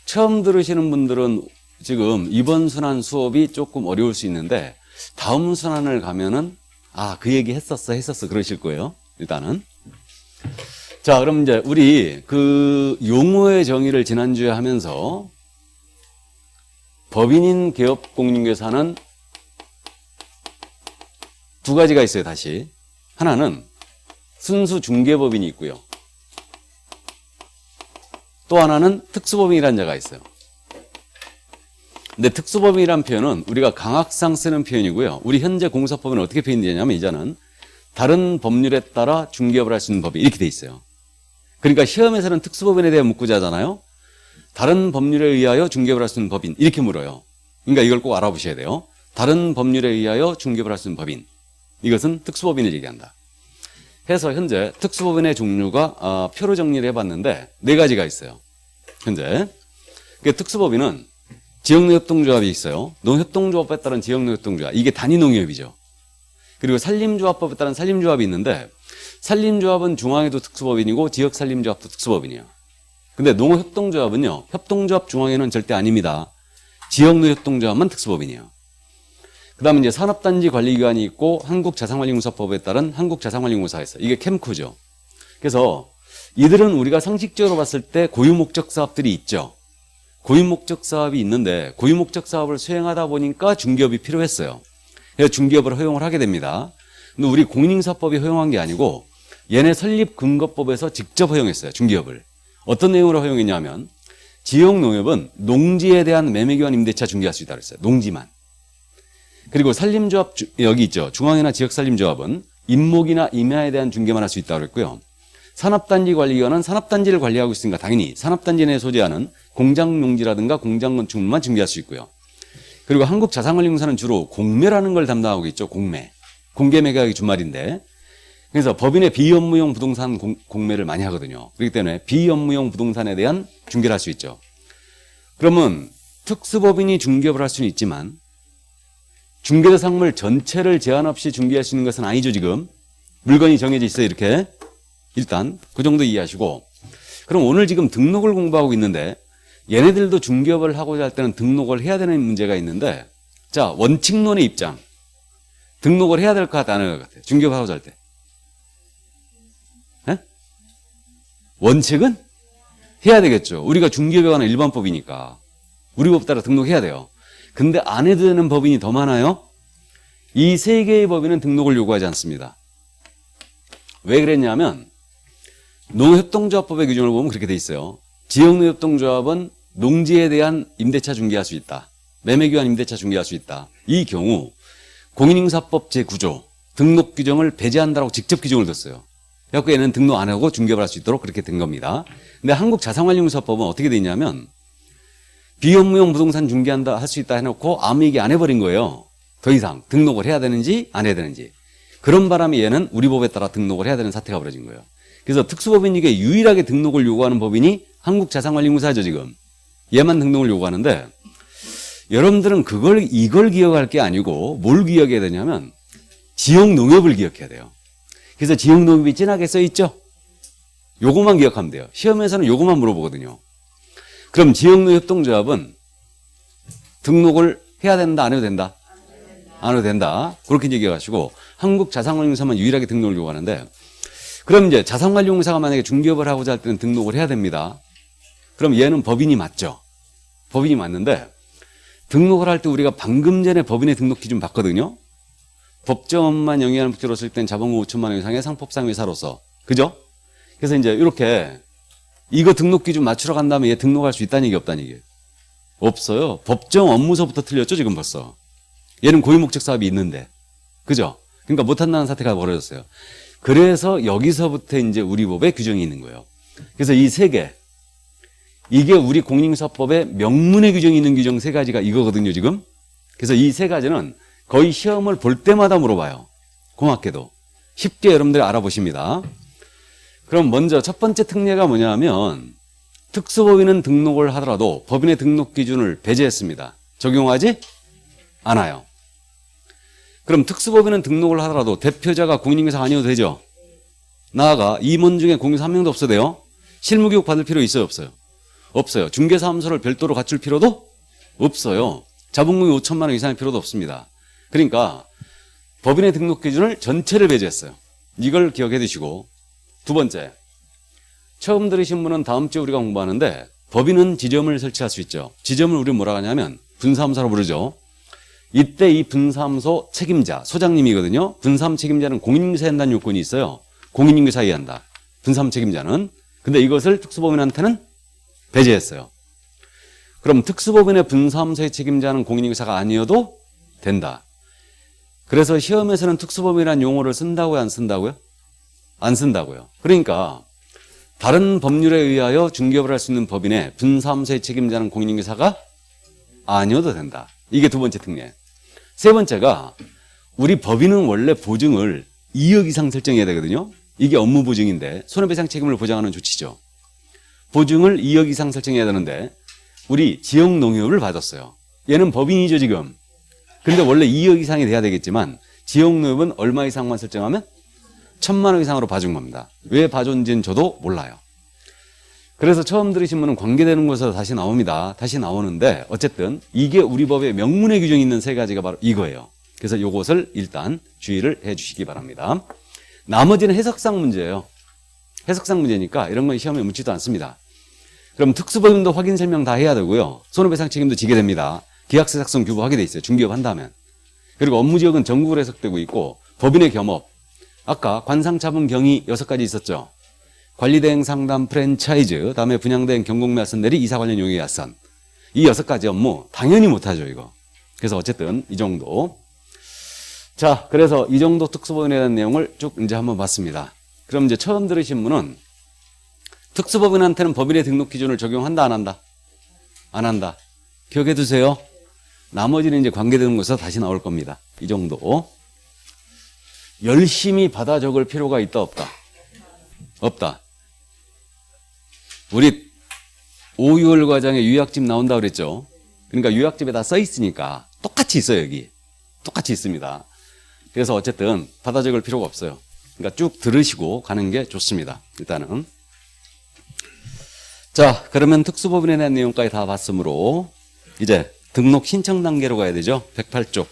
처음 들으시는 분들은 지금 이번 순환 수업이 조금 어려울 수 있는데 다음 순환을 가면은 그 얘기 했었어 그러실 거예요. 일단은. 자, 그럼 이제 우리 그 용어의 정의를 지난주에 하면서 법인인 개업 공인중개사는 2가지가 있어요. 다시. 하나는 순수 중개법인이 있고요. 또 하나는 특수법인이라는 자가 있어요. 근데 특수법인이라는 표현은 우리가 강학상 쓰는 표현이고요. 우리 현재 공사법은 어떻게 표현되냐면 이제는 다른 법률에 따라 중개업을 할 수 있는 법이 이렇게 돼 있어요. 그러니까 시험에서는 특수법인에 대해 묻고자 하잖아요. 다른 법률에 의하여 중개업을 할 수 있는 법인 이렇게 물어요. 그러니까 이걸 꼭 알아보셔야 돼요. 다른 법률에 의하여 중개업을 할 수 있는 법인. 이것은 특수법인을 얘기한다. 해서 현재 특수법인의 종류가 표로 정리를 해봤는데 4가지가 있어요. 현재. 특수법인은 지역농협동조합이 있어요. 농협동조합에 따른 지역농협동조합. 이게 단위농협이죠. 그리고 산림조합법에 따른 산림조합이 있는데 산림조합은 중앙에도 특수법인이고 지역산림조합도 특수법인이에요. 근데 농협동조합은요. 협동조합 중앙에는 절대 아닙니다. 지역농협동조합만 특수법인이에요. 그 다음에 이제 산업단지 관리기관이 있고 한국자산관리공사법에 따른 한국자산관리공사가 있어요. 이게 캠코죠. 그래서 이들은 우리가 상식적으로 봤을 때 고유목적 사업들이 있죠. 고유목적 사업이 있는데 고유목적 사업을 수행하다 보니까 중개업이 필요했어요. 그래서 중개업을 허용을 하게 됩니다. 근데 우리 공인인사법이 허용한 게 아니고 얘네 설립근거법에서 직접 허용했어요. 중개업을. 어떤 내용으로 허용했냐면 지역농협은 농지에 대한 매매기관 임대차 중개할 수 있다고 그랬어요. 농지만. 그리고 산림조합 여기 있죠. 중앙이나 지역산림조합은 임목이나 임야에 대한 중개만 할 수 있다고 그랬고요. 산업단지 관리기관은 산업단지를 관리하고 있으니까 당연히 산업단지 내에 소재하는 공장용지라든가 공장건축물만 중개할 수 있고요. 그리고 한국자산관리공사는 주로 공매라는 걸 담당하고 있죠. 공매. 공개매각이 주말인데 그래서 법인의 비업무용 부동산 공매를 많이 하거든요. 그렇기 때문에 비업무용 부동산에 대한 중개를 할 수 있죠. 그러면 특수법인이 중개업을 할 수는 있지만 중개대상물 전체를 제한 없이 중개할 수 있는 것은 아니죠. 지금 물건이 정해져 있어요. 이렇게 일단 그 정도 이해하시고 그럼 오늘 지금 등록을 공부하고 있는데 얘네들도 중개업을 하고자 할 때는 등록을 해야 되는 문제가 있는데 자 원칙론의 입장 등록을 해야 될 것 같아 안 할 것 같아 중개업을 하고자 할 때 네? 원칙은 해야 되겠죠. 우리가 중개업에 관한 일반법이니까 우리 법 따라 등록해야 돼요. 근데 안 해도 되는 법인이 더 많아요. 이 3개의 법인은 등록을 요구하지 않습니다. 왜 그랬냐면 농협동조합법의 규정을 보면 그렇게 돼 있어요. 지역농협동조합은 농지에 대한 임대차 중개할 수 있다. 매매기관 임대차 중개할 수 있다. 이 경우 공인인사법 제9조 등록 규정을 배제한다라고 직접 규정을 뒀어요. 그래서 얘는 등록 안 하고 중개업을 할 수 있도록 그렇게 된 겁니다. 근데 한국자산관리공사법은 어떻게 돼 있냐면 비업무용 부동산 중개한다 할 수 있다 해놓고 아무 얘기 안 해버린 거예요. 더 이상 등록을 해야 되는지 안 해야 되는지. 그런 바람에 얘는 우리 법에 따라 등록을 해야 되는 사태가 벌어진 거예요. 그래서 특수법인에게 유일하게 등록을 요구하는 법인이 한국자산관리공사죠. 지금 얘만 등록을 요구하는데 여러분들은 이걸 기억할 게 아니고 뭘 기억해야 되냐면 지역농협을 기억해야 돼요. 그래서 지역농협이 진하게 써있죠. 요거만 기억하면 돼요. 시험에서는 요거만 물어보거든요. 그럼 지역농협동조합은 등록을 해야 된다 안 해도 된다? 안 해도 된다. 그렇게 얘기해가지고 한국자산관리공사만 유일하게 등록을 요구하는데 그럼 이제 자산관리공사가 만약에 중개업을 하고자 할 때는 등록을 해야 됩니다. 그럼 얘는 법인이 맞죠? 법인이 맞는데 등록을 할 때 우리가 방금 전에 법인의 등록 기준 봤거든요. 법정만 영위하는 목적으로 쓸 땐 자본금 5천만 원 이상의 상법상 회사로서 그죠? 그래서 이제 이렇게 이거 등록 기준 맞추러 간 다음에 얘 등록할 수 있다는 얘기 없다는 얘기예요. 없어요. 법정 업무서부터 틀렸죠, 지금 벌써. 얘는 고유목적 사업이 있는데. 그죠? 그러니까 못한다는 사태가 벌어졌어요. 그래서 여기서부터 이제 우리 법에 규정이 있는 거예요. 그래서 이 세 개, 이게 우리 공인중개사법에 명문의 규정이 있는 규정 세 가지가 이거거든요, 지금. 그래서 이 세 가지는 거의 시험을 볼 때마다 물어봐요. 고맙게도. 쉽게 여러분들이 알아보십니다. 그럼 먼저 첫 번째 특례가 뭐냐면 특수법인은 등록을 하더라도 법인의 등록 기준을 배제했습니다. 적용하지 않아요. 그럼 특수법인은 등록을 하더라도 대표자가 공인중개사가 아니어도 되죠. 나아가 임원 중에 공인중개사 한 명도 없어도 돼요. 실무교육 받을 필요 있어요, 없어요? 없어요. 중개사무소를 별도로 갖출 필요도 없어요. 자본금이 5천만 원 이상의 필요도 없습니다. 그러니까 법인의 등록 기준을 전체를 배제했어요. 이걸 기억해 두시고, 두 번째, 처음 들으신 분은 다음 주에 우리가 공부하는데 법인은 지점을 설치할 수 있죠. 지점을 우리는 뭐라고 하냐면 분사무소라고 부르죠. 이때 이 분사무소 책임자, 소장님이거든요. 분사무 책임자는 공인중개사에 한다는 요건이 있어요. 공인중개사에 한다. 분사무 책임자는. 근데 이것을 특수법인한테는 배제했어요. 그럼 특수법인의 분사무소의 책임자는 공인중개사가 아니어도 된다. 그래서 시험에서는 특수법인이라는 용어를 쓴다고요, 안 쓴다고요? 안 쓴다고요. 그러니까 다른 법률에 의하여 중개업을 할 수 있는 법인의 분사무소의 책임자는 공인중개사가 아니어도 된다. 이게 두 번째 특례. 세 번째가 우리 법인은 원래 보증을 2억 이상 설정해야 되거든요. 이게 업무 보증인데 손해배상 책임을 보장하는 조치죠. 보증을 2억 이상 설정해야 되는데 우리 지역농협을 받았어요. 얘는 법인이죠, 지금. 근데 원래 2억 이상이 돼야 되겠지만 지역농협은 얼마 이상만 설정하면 1,000만 원 이상으로 봐준 겁니다. 왜 봐준지는 저도 몰라요. 그래서 처음 들으신 분은 관계되는 곳에서 다시 나옵니다. 다시 나오는데 어쨌든 이게 우리 법에 명문의 규정이 있는 세 가지가 바로 이거예요. 그래서 이것을 일단 주의를 해 주시기 바랍니다. 나머지는 해석상 문제예요. 해석상 문제니까 이런 건 시험에 묻지도 않습니다. 그럼 특수법인도 확인 설명 다 해야 되고요. 손해배상 책임도 지게 됩니다. 계약서 작성 규부하게 돼 있어요. 중개업 한다면. 그리고 업무지역은 전국으로 해석되고 있고 법인의 겸업. 아까 관상차분 경위 6가지 있었죠. 관리대행 상담 프랜차이즈, 다음에 분양대행 경공매화선 내리 이사 관련 용역예약선. 이 6가지 업무 당연히 못하죠, 이거. 그래서 어쨌든 이 정도. 자, 그래서 이 정도 특수법인에 대한 내용을 쭉 이제 한번 봤습니다. 그럼 이제 처음 들으신 분은 특수법인한테는 법인의 등록 기준을 적용한다, 안 한다? 안 한다. 기억해 두세요. 나머지는 이제 관계되는 곳에서 다시 나올 겁니다. 이 정도. 열심히 받아 적을 필요가 있다, 없다? 없다. 우리 5, 6월 과정에 유약집 나온다 그랬죠. 그러니까 유약집에 다 써 있으니까 똑같이 있어요, 여기. 똑같이 있습니다. 그래서 어쨌든 받아 적을 필요가 없어요. 그러니까 쭉 들으시고 가는 게 좋습니다. 일단은. 자, 그러면 특수법인에 대한 내용까지 다 봤으므로 이제 등록 신청 단계로 가야 되죠. 108쪽.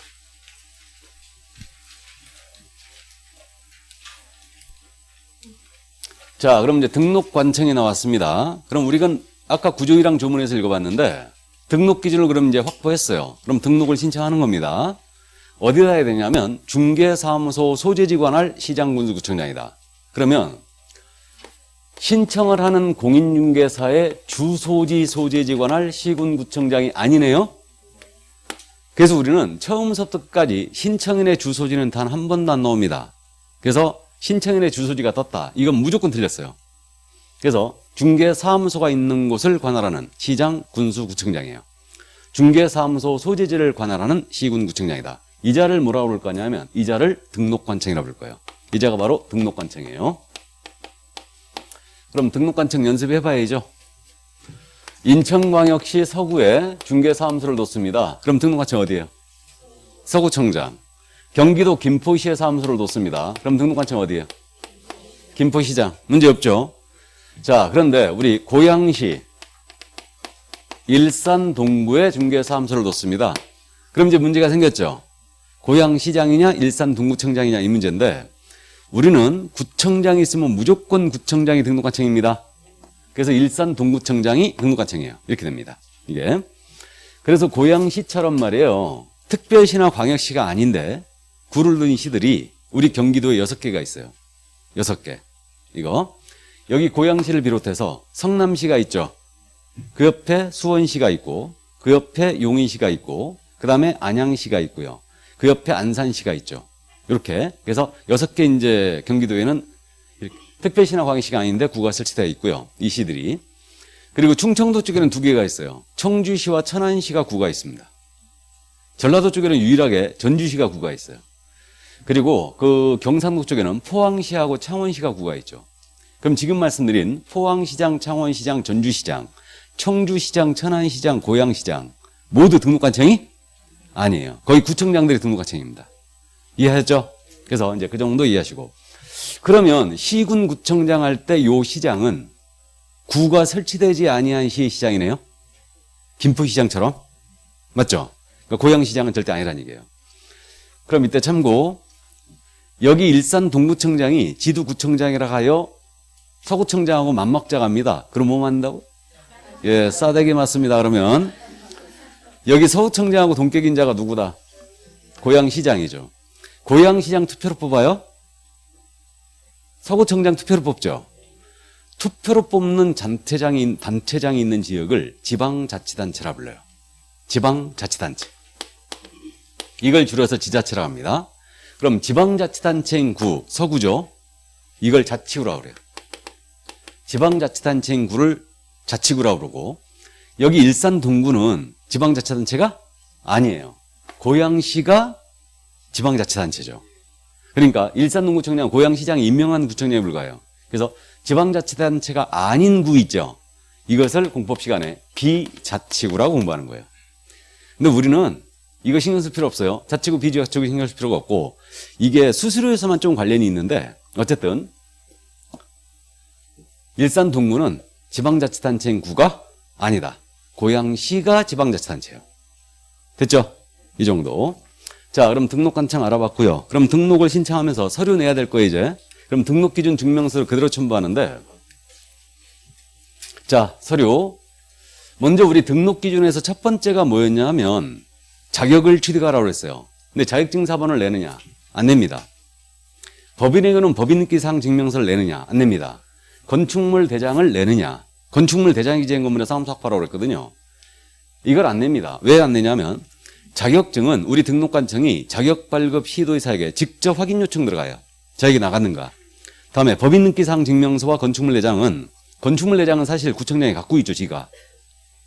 자, 그럼 이제 등록 관청이 나왔습니다. 그럼 우리가 아까 구조이랑 조문에서 읽어봤는데 등록 기준을 그럼 이제 확보했어요. 그럼 등록을 신청하는 겁니다. 어디다 해야 되냐면 중개사무소 소재지 관할 시장군수구청장이다. 그러면 신청을 하는 공인중개사의 주소지 소재지 관할 시군구청장이 아니네요. 그래서 우리는 처음부터 끝까지 신청인의 주소지는 단 한 번도 안 나옵니다. 그래서 신청인의 주소지가 떴다. 이건 무조건 틀렸어요. 그래서 중개사무소가 있는 곳을 관할하는 시장군수구청장이에요. 중개사무소 소재지를 관할하는 시군구청장이다. 이 자를 뭐라고 부를 거냐면 이 자를 등록관청이라고 부를 거예요. 이 자가 바로 등록관청이에요. 그럼 등록관청 연습해봐야죠. 인천광역시 서구에 중개사무소를 뒀습니다. 그럼 등록관청 어디예요? 서구청장. 경기도 김포시에 사무소를 뒀습니다. 그럼 등록관청 어디예요? 김포시장. 문제 없죠? 자, 그런데 우리 고양시 일산 동구에 중개사무소를 뒀습니다. 그럼 이제 문제가 생겼죠? 고양시장이냐 일산 동구청장이냐 이 문제인데 우리는 구청장이 있으면 무조건 구청장이 등록관청입니다. 그래서 일산 동구청장이 등록관청이에요. 이렇게 됩니다. 이게. 그래서 고양시처럼 말이에요. 특별시나 광역시가 아닌데 구를 둔 시들이 우리 경기도에 6개가 있어요. 6개. 이거. 여기 고양시를 비롯해서 성남시가 있죠. 그 옆에 수원시가 있고 그 옆에 용인시가 있고 그 다음에 안양시가 있고요. 그 옆에 안산시가 있죠. 이렇게. 그래서 6개 이제 경기도에는 특별시나 광역시가 아닌데 구가 설치되어 있고요. 이 시들이. 그리고 충청도 쪽에는 2개가 있어요. 청주시와 천안시가 구가 있습니다. 전라도 쪽에는 유일하게 전주시가 구가 있어요. 그리고 그 경상도 쪽에는 포항시하고 창원시가 구가 있죠. 그럼 지금 말씀드린 포항시장, 창원시장, 전주시장, 청주시장, 천안시장, 고양시장 모두 등록관청이 아니에요. 거의 구청장들이 등록관청입니다. 이해하셨죠? 그래서 이제 그 정도 이해하시고. 그러면 시군 구청장 할 때 요 시장은 구가 설치되지 아니한 시의 시장이네요. 김포시장처럼. 맞죠? 그러니까 고양시장은 절대 아니란 얘기예요. 그럼 이때 참고 여기 일산 동구청장이 지두구청장이라 하여 서구청장하고 맞먹자 갑니다. 그럼 뭐 맞는다고? 예, 싸대기 맞습니다. 그러면 여기 서구청장하고 동격인 자가 누구다? 고양시장이죠. 고양시장 투표로 뽑아요? 서구청장 투표로 뽑죠. 투표로 뽑는 단체장이 있는 지역을 지방자치단체라 불러요. 지방자치단체. 이걸 줄여서 지자체라고 합니다. 그럼 지방자치단체인 구, 서구죠. 이걸 자치구라고 그래요. 지방자치단체인 구를 자치구라고 그러고 여기 일산 동구는 지방자치단체가 아니에요. 고양시가 지방자치단체죠. 그러니까 일산 동구청장 고양시장이 임명한 구청장에 불과해요. 그래서 지방자치단체가 아닌 구 있죠. 이것을 공법 시간에 비자치구라고 공부하는 거예요. 근데 우리는 이거 신경 쓸 필요 없어요. 자치구, 비자치구 신경 쓸 필요가 없고 이게 수수료에서만 좀 관련이 있는데 어쨌든 일산 동구는 지방자치단체인 구가 아니다. 고양시가 지방자치단체예요. 됐죠? 이 정도. 자, 그럼 등록관청 알아봤고요. 그럼 등록을 신청하면서 서류 내야 될 거예요, 이제. 그럼 등록기준 증명서를 그대로 첨부하는데 자, 서류. 먼저 우리 등록기준에서 첫 번째가 뭐였냐 하면 자격을 취득하라고 했어요. 근데 자격증사본을 내느냐? 안 냅니다. 법인에게는 법인기상 증명서를 내느냐? 안 냅니다. 건축물 대장을 내느냐? 건축물 대장이 기재한 건물에 사무소학파라고 그랬거든요. 이걸 안 냅니다. 왜 안 내냐면 자격증은 우리 등록관청이 자격발급 시도의사에게 직접 확인 요청 들어가요. 자격이 나갔는가. 다음에 법인기상 증명서와 건축물 대장은 사실 구청장이 갖고 있죠, 지가.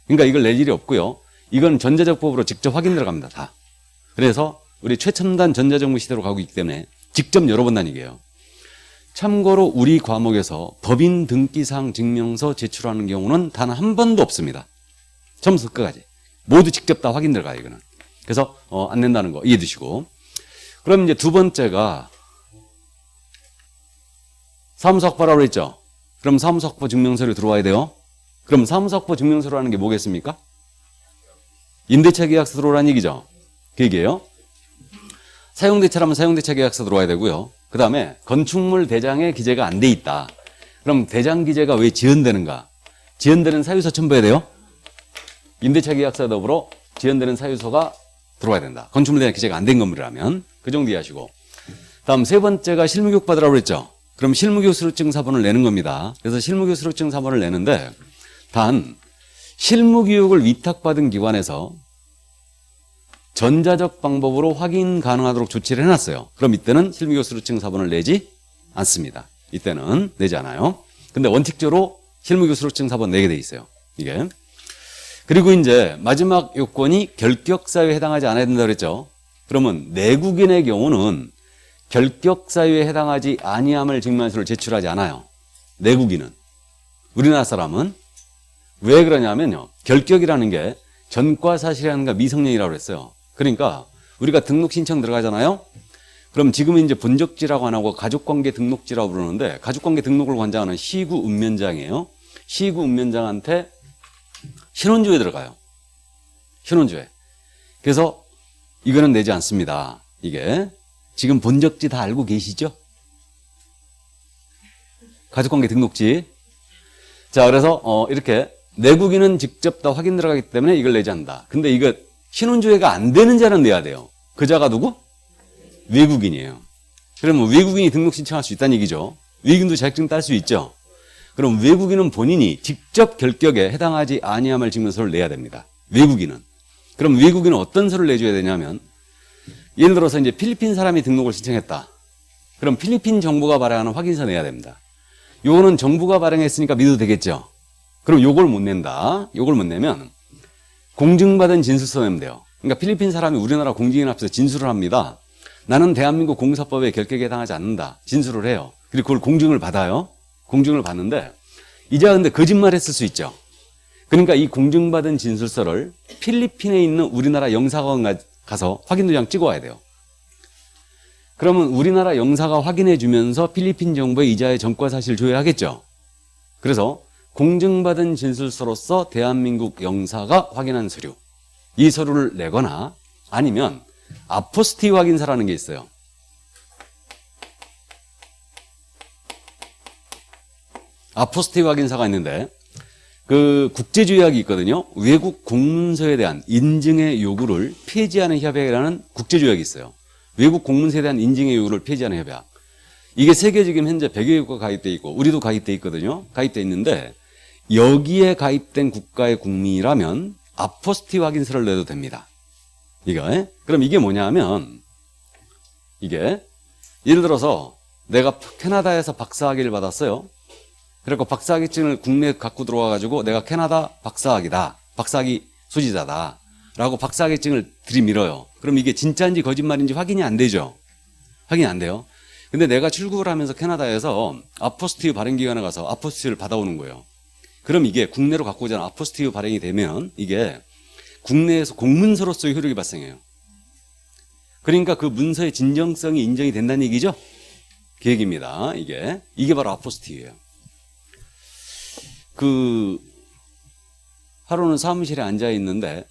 그러니까 이걸 낼 일이 없고요. 이건 전자적법으로 직접 확인 들어갑니다, 다. 그래서 우리 최첨단 전자정부 시대로 가고 있기 때문에 직접 열어본다는 얘기예요. 참고로 우리 과목에서 법인 등기상 증명서 제출하는 경우는 단 한 번도 없습니다. 처음부터 끝까지. 모두 직접 다 확인 들어가요, 이거는. 그래서 안 낸다는 거 이해해 두시고. 그럼 이제 두 번째가 사무소학파라고 했죠. 그럼 사무소학파 증명서를 들어와야 돼요. 그럼 사무소학파 증명서라는 게 뭐겠습니까? 임대차 계약서 들어오라는 얘기죠. 그 얘기예요. 사용대차라면 사용대차 계약서 들어와야 되고요. 그 다음에 건축물 대장에 기재가 안 돼 있다. 그럼 대장 기재가 왜 지연되는가? 지연되는 사유서 첨부해야 돼요. 임대차 계약서 더불어 지연되는 사유서가 들어와야 된다. 건축물 대장 기재가 안 된 건물이라면 그 정도 이해하시고. 다음 세 번째가 실무교육 받으라고 그랬죠. 그럼 실무교육 수료증 사본을 내는 겁니다. 그래서 실무교육 수료증 사본을 내는데 단 실무교육을 위탁받은 기관에서 전자적 방법으로 확인 가능하도록 조치를 해놨어요. 그럼 이때는 실무교육 수료증 사본을 내지 않습니다. 이때는 내지 않아요. 근데 원칙적으로 실무교육 수료증 사본 내게 돼 있어요. 이게. 그리고 이제 마지막 요건이 결격사유에 해당하지 않아야 된다고 그랬죠. 그러면 내국인의 경우는 결격사유에 해당하지 아니함을 증명할 서를 제출하지 않아요. 내국인은. 우리나라 사람은 왜 그러냐면요. 결격이라는 게 전과사실이라는가 미성년이라고 그랬어요. 그러니까 우리가 등록 신청 들어가잖아요. 그럼 지금은 이제 본적지라고 안 하고 가족관계 등록지라고 부르는데 가족관계 등록을 관장하는 시구 읍면장이에요. 시구 읍면장한테 신원조회 들어가요. 신원조회. 그래서 이거는 내지 않습니다. 이게 지금 본적지 다 알고 계시죠? 가족관계 등록지. 자, 그래서 이렇게 내국인은 직접 다 확인 들어가기 때문에 이걸 내지 않는다. 근데 이거 신원조회가 안 되는 자는 내야 돼요. 그 자가 누구? 외국인이에요. 그러면 외국인이 등록 신청할 수 있다는 얘기죠. 외국인도 자격증 딸 수 있죠. 그럼 외국인은 본인이 직접 결격에 해당하지 아니함을 증명서를 내야 됩니다. 외국인은. 그럼 외국인은 어떤 서류를 내줘야 되냐면, 예를 들어서 이제 필리핀 사람이 등록을 신청했다. 그럼 필리핀 정부가 발행하는 확인서 내야 됩니다. 요거는 정부가 발행했으니까 믿어도 되겠죠. 그럼 요걸 못 낸다. 요걸 못 내면 공증받은 진술서 내면 돼요. 그러니까 필리핀 사람이 우리나라 공증인 앞에서 진술을 합니다. 나는 대한민국 공사법에 결격에 해당하지 않는다. 진술을 해요. 그리고 그걸 공증을 받아요. 공증을 받는데 이제 근데 거짓말했을 수 있죠. 그러니까 이 공증받은 진술서를 필리핀에 있는 우리나라 영사관 가서 확인도장 찍어와야 돼요. 그러면 우리나라 영사가 확인해 주면서 필리핀 정부에 이자의 전과 사실을 조회하겠죠. 그래서 공증받은 진술서로서 대한민국 영사가 확인한 서류, 이 서류를 내거나 아니면 아포스티 확인서라는 게 있어요. 아포스티 확인서가 있는데 그 국제조약이 있거든요. 외국 공문서에 대한 인증의 요구를 폐지하는 협약이라는 국제조약이 있어요. 외국 공문서에 대한 인증의 요구를 폐지하는 협약. 이게 세계적인 현재 100여 개국가 가입돼 있고 우리도 가입돼 있거든요. 가입돼 있는데 여기에 가입된 국가의 국민이라면 아포스티 확인서를 내도 됩니다. 이거. 그럼 이게 뭐냐면 이게 예를 들어서 내가 캐나다에서 박사학위를 받았어요. 그리고 박사학위증을 국내에 갖고 들어와가지고 내가 캐나다 박사학위다. 박사학위 소지자다. 라고 박사학위증을 들이밀어요. 그럼 이게 진짜인지 거짓말인지 확인이 안 되죠. 확인이 안 돼요. 근데 내가 출국을 하면서 캐나다에서 아포스티유 발행기관에 가서 아포스티유를 받아오는 거예요. 그럼 이게 국내로 갖고 오자는 아포스티유 발행이 되면 이게 국내에서 공문서로서의 효력이 발생해요. 그러니까 그 문서의 진정성이 인정이 된다는 얘기죠. 그 얘기입니다. 이게 바로 아포스티유예요. 하루는 사무실에 앉아 있는데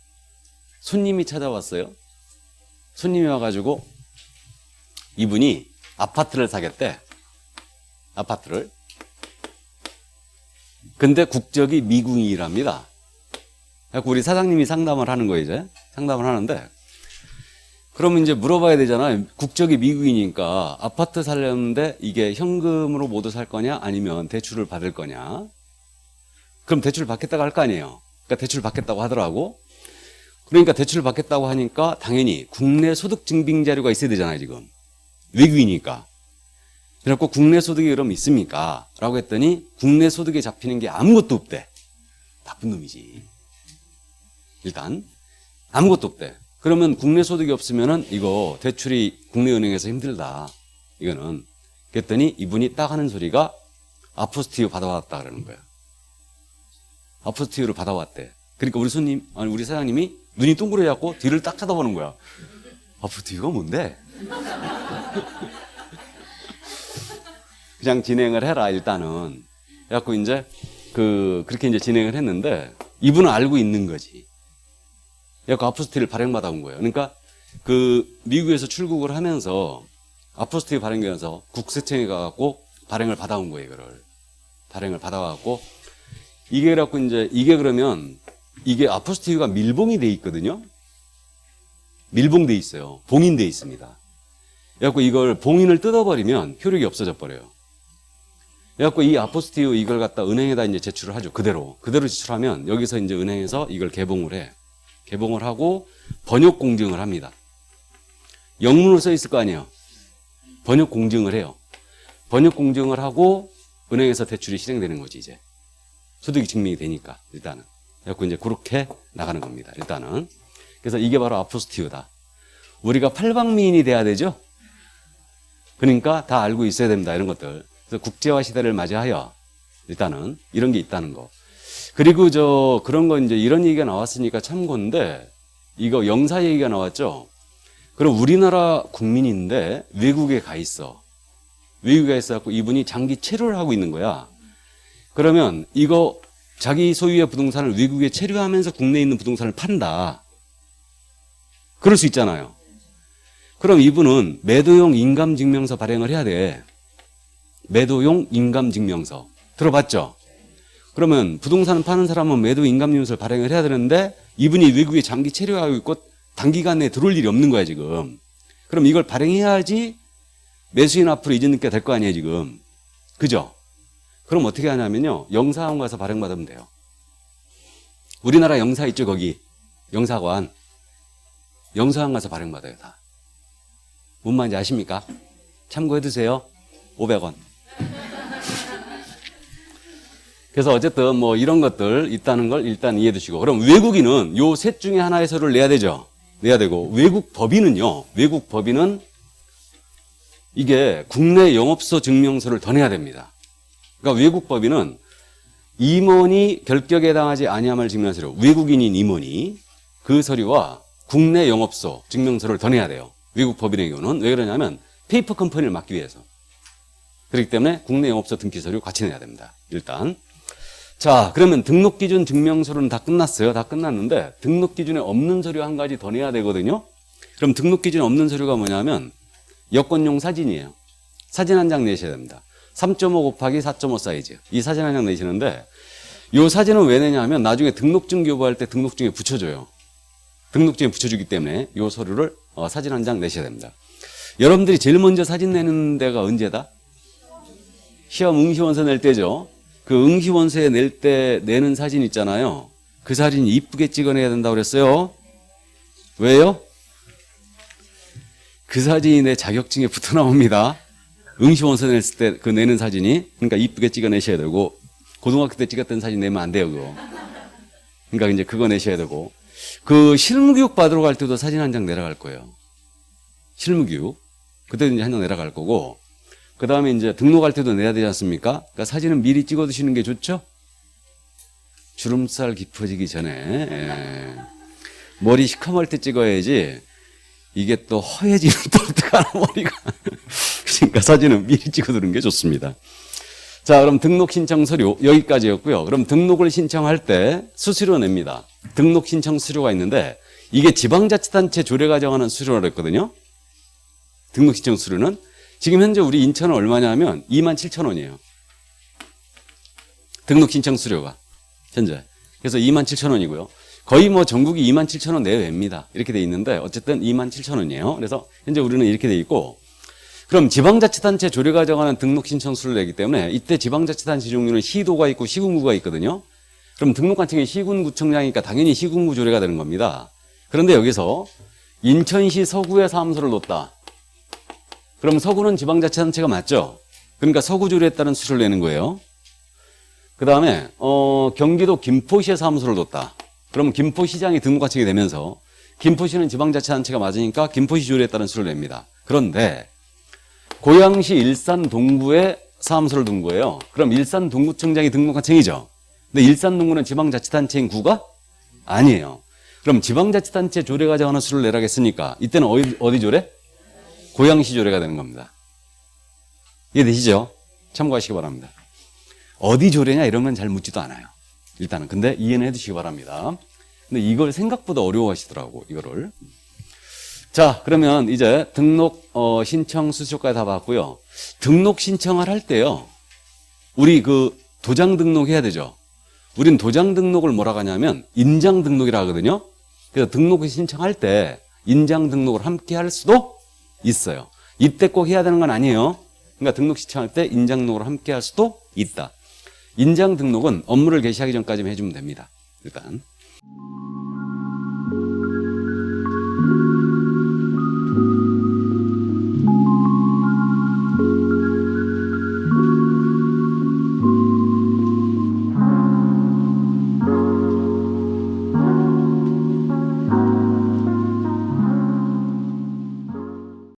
손님이 찾아왔어요. 손님이 와가지고 이분이 아파트를 사겠대. 아파트를. 근데 국적이 미국인이랍니다. 그래서 우리 사장님이 상담을 하는 거예요, 이제. 상담을 하는데. 그러면 이제 물어봐야 되잖아요. 국적이 미국이니까 아파트 살려는데 이게 현금으로 모두 살 거냐 아니면 대출을 받을 거냐. 그럼 대출을 받겠다고 할 거 아니에요. 그러니까 대출을 받겠다고 하더라고. 그러니까 대출을 받겠다고 하니까 당연히 국내 소득 증빙 자료가 있어야 되잖아요, 지금. 외국이니까. 그래갖고 국내 소득이 그럼 있습니까? 라고 했더니 국내 소득에 잡히는 게 아무것도 없대. 나쁜 놈이지. 일단 아무것도 없대. 그러면 국내 소득이 없으면은 이거 대출이 국내 은행에서 힘들다. 이거는. 그랬더니 이분이 딱 하는 소리가 아포스티유 받아왔다 그러는 거야. 아포스티유를 받아왔대. 그러니까 우리 사장님이 눈이 둥그레갖고 뒤를 딱 쳐다보는 거야. 아포스티유가 뭔데? 그냥 진행을 해라, 일단은. 그래갖고 이제 그렇게 이제 진행을 했는데 이분은 알고 있는 거지. 그래갖고 아포스티유를 발행받아 온 거예요. 그러니까 미국에서 출국을 하면서 아포스티유 발행기관에서 국세청에 가갖고 발행을 받아온 거예요, 이거를. 발행을 받아와갖고 이게 그래갖고 이게 그러면 이게 아포스티유가 밀봉이 돼 있거든요. 밀봉돼 있어요. 봉인돼 있습니다. 그래갖고 이걸 봉인을 뜯어버리면 효력이 없어져 버려요. 그래갖고 이 아포스티유 이걸 갖다 은행에다 이제 제출을 하죠. 그대로 제출하면 여기서 이제 은행에서 이걸 개봉을 해. 개봉을 하고 번역 공증을 합니다. 영문으로 써 있을 거 아니에요. 번역 공증을 해요. 번역 공증을 하고 은행에서 대출이 실행되는 거지, 이제. 소득이 증명이 되니까, 일단은. 그래갖고 이제 그렇게 나가는 겁니다, 일단은. 그래서 이게 바로 아포스티유다. 우리가 팔방미인이 돼야 되죠? 그러니까 다 알고 있어야 됩니다, 이런 것들. 그래서 국제화 시대를 맞이하여 일단은 이런 게 있다는 거. 그리고 그런 거 이제 이런 얘기가 나왔으니까 참고인데, 이거 영사 얘기가 나왔죠? 그럼 우리나라 국민인데 외국에 가 있어. 외국에 가 있어갖고 이분이 장기 체류를 하고 있는 거야. 그러면 이거 자기 소유의 부동산을 외국에 체류하면서 국내에 있는 부동산을 판다. 그럴 수 있잖아요. 그럼 이분은 매도용 인감증명서 발행을 해야 돼. 매도용 인감증명서. 들어봤죠? 그러면 부동산을 파는 사람은 매도 인감증명서를 발행을 해야 되는데 이분이 외국에 장기 체류하고 있고 단기간 내에 들어올 일이 없는 거야, 지금. 그럼 이걸 발행해야지 매수인 앞으로 이전는 게 될 거 아니에요, 지금. 그죠? 그럼 어떻게 하냐면요. 영사관 가서 발행받으면 돼요. 우리나라 영사 있죠, 거기. 영사관. 영사관 가서 발행받아요, 다. 뭔 말인지 아십니까? 참고해 두세요. 500원. 그래서 어쨌든 뭐 이런 것들 있다는 걸 일단 이해해 두시고. 그럼 외국인은 요 셋 중에 하나의 서류를 내야 되죠. 내야 되고, 외국 법인은요, 외국 법인은 이게 국내 영업소 증명서를 더 내야 됩니다. 그러니까 외국 법인은 임원이 결격에 해당하지 아니함을 증명한 서류, 외국인인 임원이 그 서류와 국내 영업소 증명서를 더 내야 돼요. 외국 법인의 경우는. 왜 그러냐면 페이퍼 컴퍼니를 막기 위해서. 그렇기 때문에 국내 영업소 등기 서류 같이 내야 됩니다. 일단. 자, 그러면 등록 기준 증명서는 다 끝났어요. 다 끝났는데 등록 기준에 없는 서류 한 가지 더 내야 되거든요. 그럼 등록 기준에 없는 서류가 뭐냐면 여권용 사진이에요. 사진 한 장 내셔야 됩니다. 3.5 곱하기 4.5 사이즈. 이 사진 한 장 내시는데 이 사진은 왜 내냐면 나중에 등록증 교부할 때 등록증에 붙여줘요. 등록증에 붙여주기 때문에 이 서류를 사진 한 장 내셔야 됩니다. 여러분들이 제일 먼저 사진 내는 데가 언제다? 시험 응시원서 낼 때죠. 그 응시원서에 낼 때 내는 사진 있잖아요. 그 사진 이쁘게 찍어내야 된다고 그랬어요. 왜요? 그 사진이 내 자격증에 붙어 나옵니다. 응시원서 냈을 때 그 내는 사진이. 그러니까 이쁘게 찍어내셔야 되고, 고등학교 때 찍었던 사진 내면 안 돼요, 그거. 그러니까 이제 그거 내셔야 되고, 그 실무교육 받으러 갈 때도 사진 한 장 내려갈 거예요. 실무교육. 그때도 이제 한 장 내려갈 거고, 그 다음에 이제 등록할 때도 내야 되지 않습니까? 그러니까 사진은 미리 찍어 두시는 게 좋죠? 주름살 깊어지기 전에. 예. 머리 시커멀 때 찍어야지, 이게 또 허해지면 또 어떡하나, 머리가. 그러니까 사진은 미리 찍어 두는 게 좋습니다. 자, 그럼 등록 신청 서류 여기까지였고요. 그럼 등록을 신청할 때 수수료 냅니다. 등록 신청 수수료가 있는데 이게 지방자치단체 조례가 정하는 수수료라고 했거든요. 등록 신청 수수료는 지금 현재 우리 인천은 얼마냐면 27,000원이에요. 등록 신청 수수료가 현재. 그래서 27,000원이고요. 거의 뭐 전국이 27,000원 내외입니다. 이렇게 돼 있는데 어쨌든 27,000원이에요. 그래서 현재 우리는 이렇게 돼 있고, 그럼 지방자치단체 조례가 정하는 등록 신청수를 내기 때문에 이때 지방자치단체 종류는 시도가 있고 시군구가 있거든요. 그럼 등록관청이 시군구청장이니까 당연히 시군구 조례가 되는 겁니다. 그런데 여기서 인천시 서구에 사무소를 뒀다. 그럼 서구는 지방자치단체가 맞죠? 그러니까 서구 조례에 따른 수수료를 내는 거예요. 그 다음에 경기도 김포시에 사무소를 뒀다. 그러면 김포시장이 등록관청이 되면서 김포시는 지방자치단체가 맞으니까 김포시 조례에 따른 수수료를 냅니다. 그런데 고양시 일산 동구에 사무소를 둔 거예요. 그럼 일산 동구청장이 등록관청이죠. 근데 일산 동구는 지방자치단체인 구가 아니에요. 그럼 지방자치단체 조례가 정하는 수를 내라겠으니까 이때는 어디 조례? 고양시 조례가 되는 겁니다. 이해되시죠? 참고하시기 바랍니다. 어디 조례냐 이런 건 잘 묻지도 않아요. 일단은. 근데 이해는 해두시기 바랍니다. 근데 이걸 생각보다 어려워하시더라고, 이거를. 자, 그러면 이제 등록 신청 수수료까지 다 봤고요. 등록 신청을 할 때요, 우리 그 도장 등록해야 되죠. 우린 도장 등록을 뭐라고 하냐면 인장 등록이라 하거든요. 그래서 등록을 신청할 때 인장 등록을 함께 할 수도 있어요. 이때 꼭 해야 되는 건 아니에요. 그러니까 등록 신청할 때 인장 등록을 함께 할 수도 있다. 인장 등록은 업무를 개시하기 전까지만 해주면 됩니다. 일단.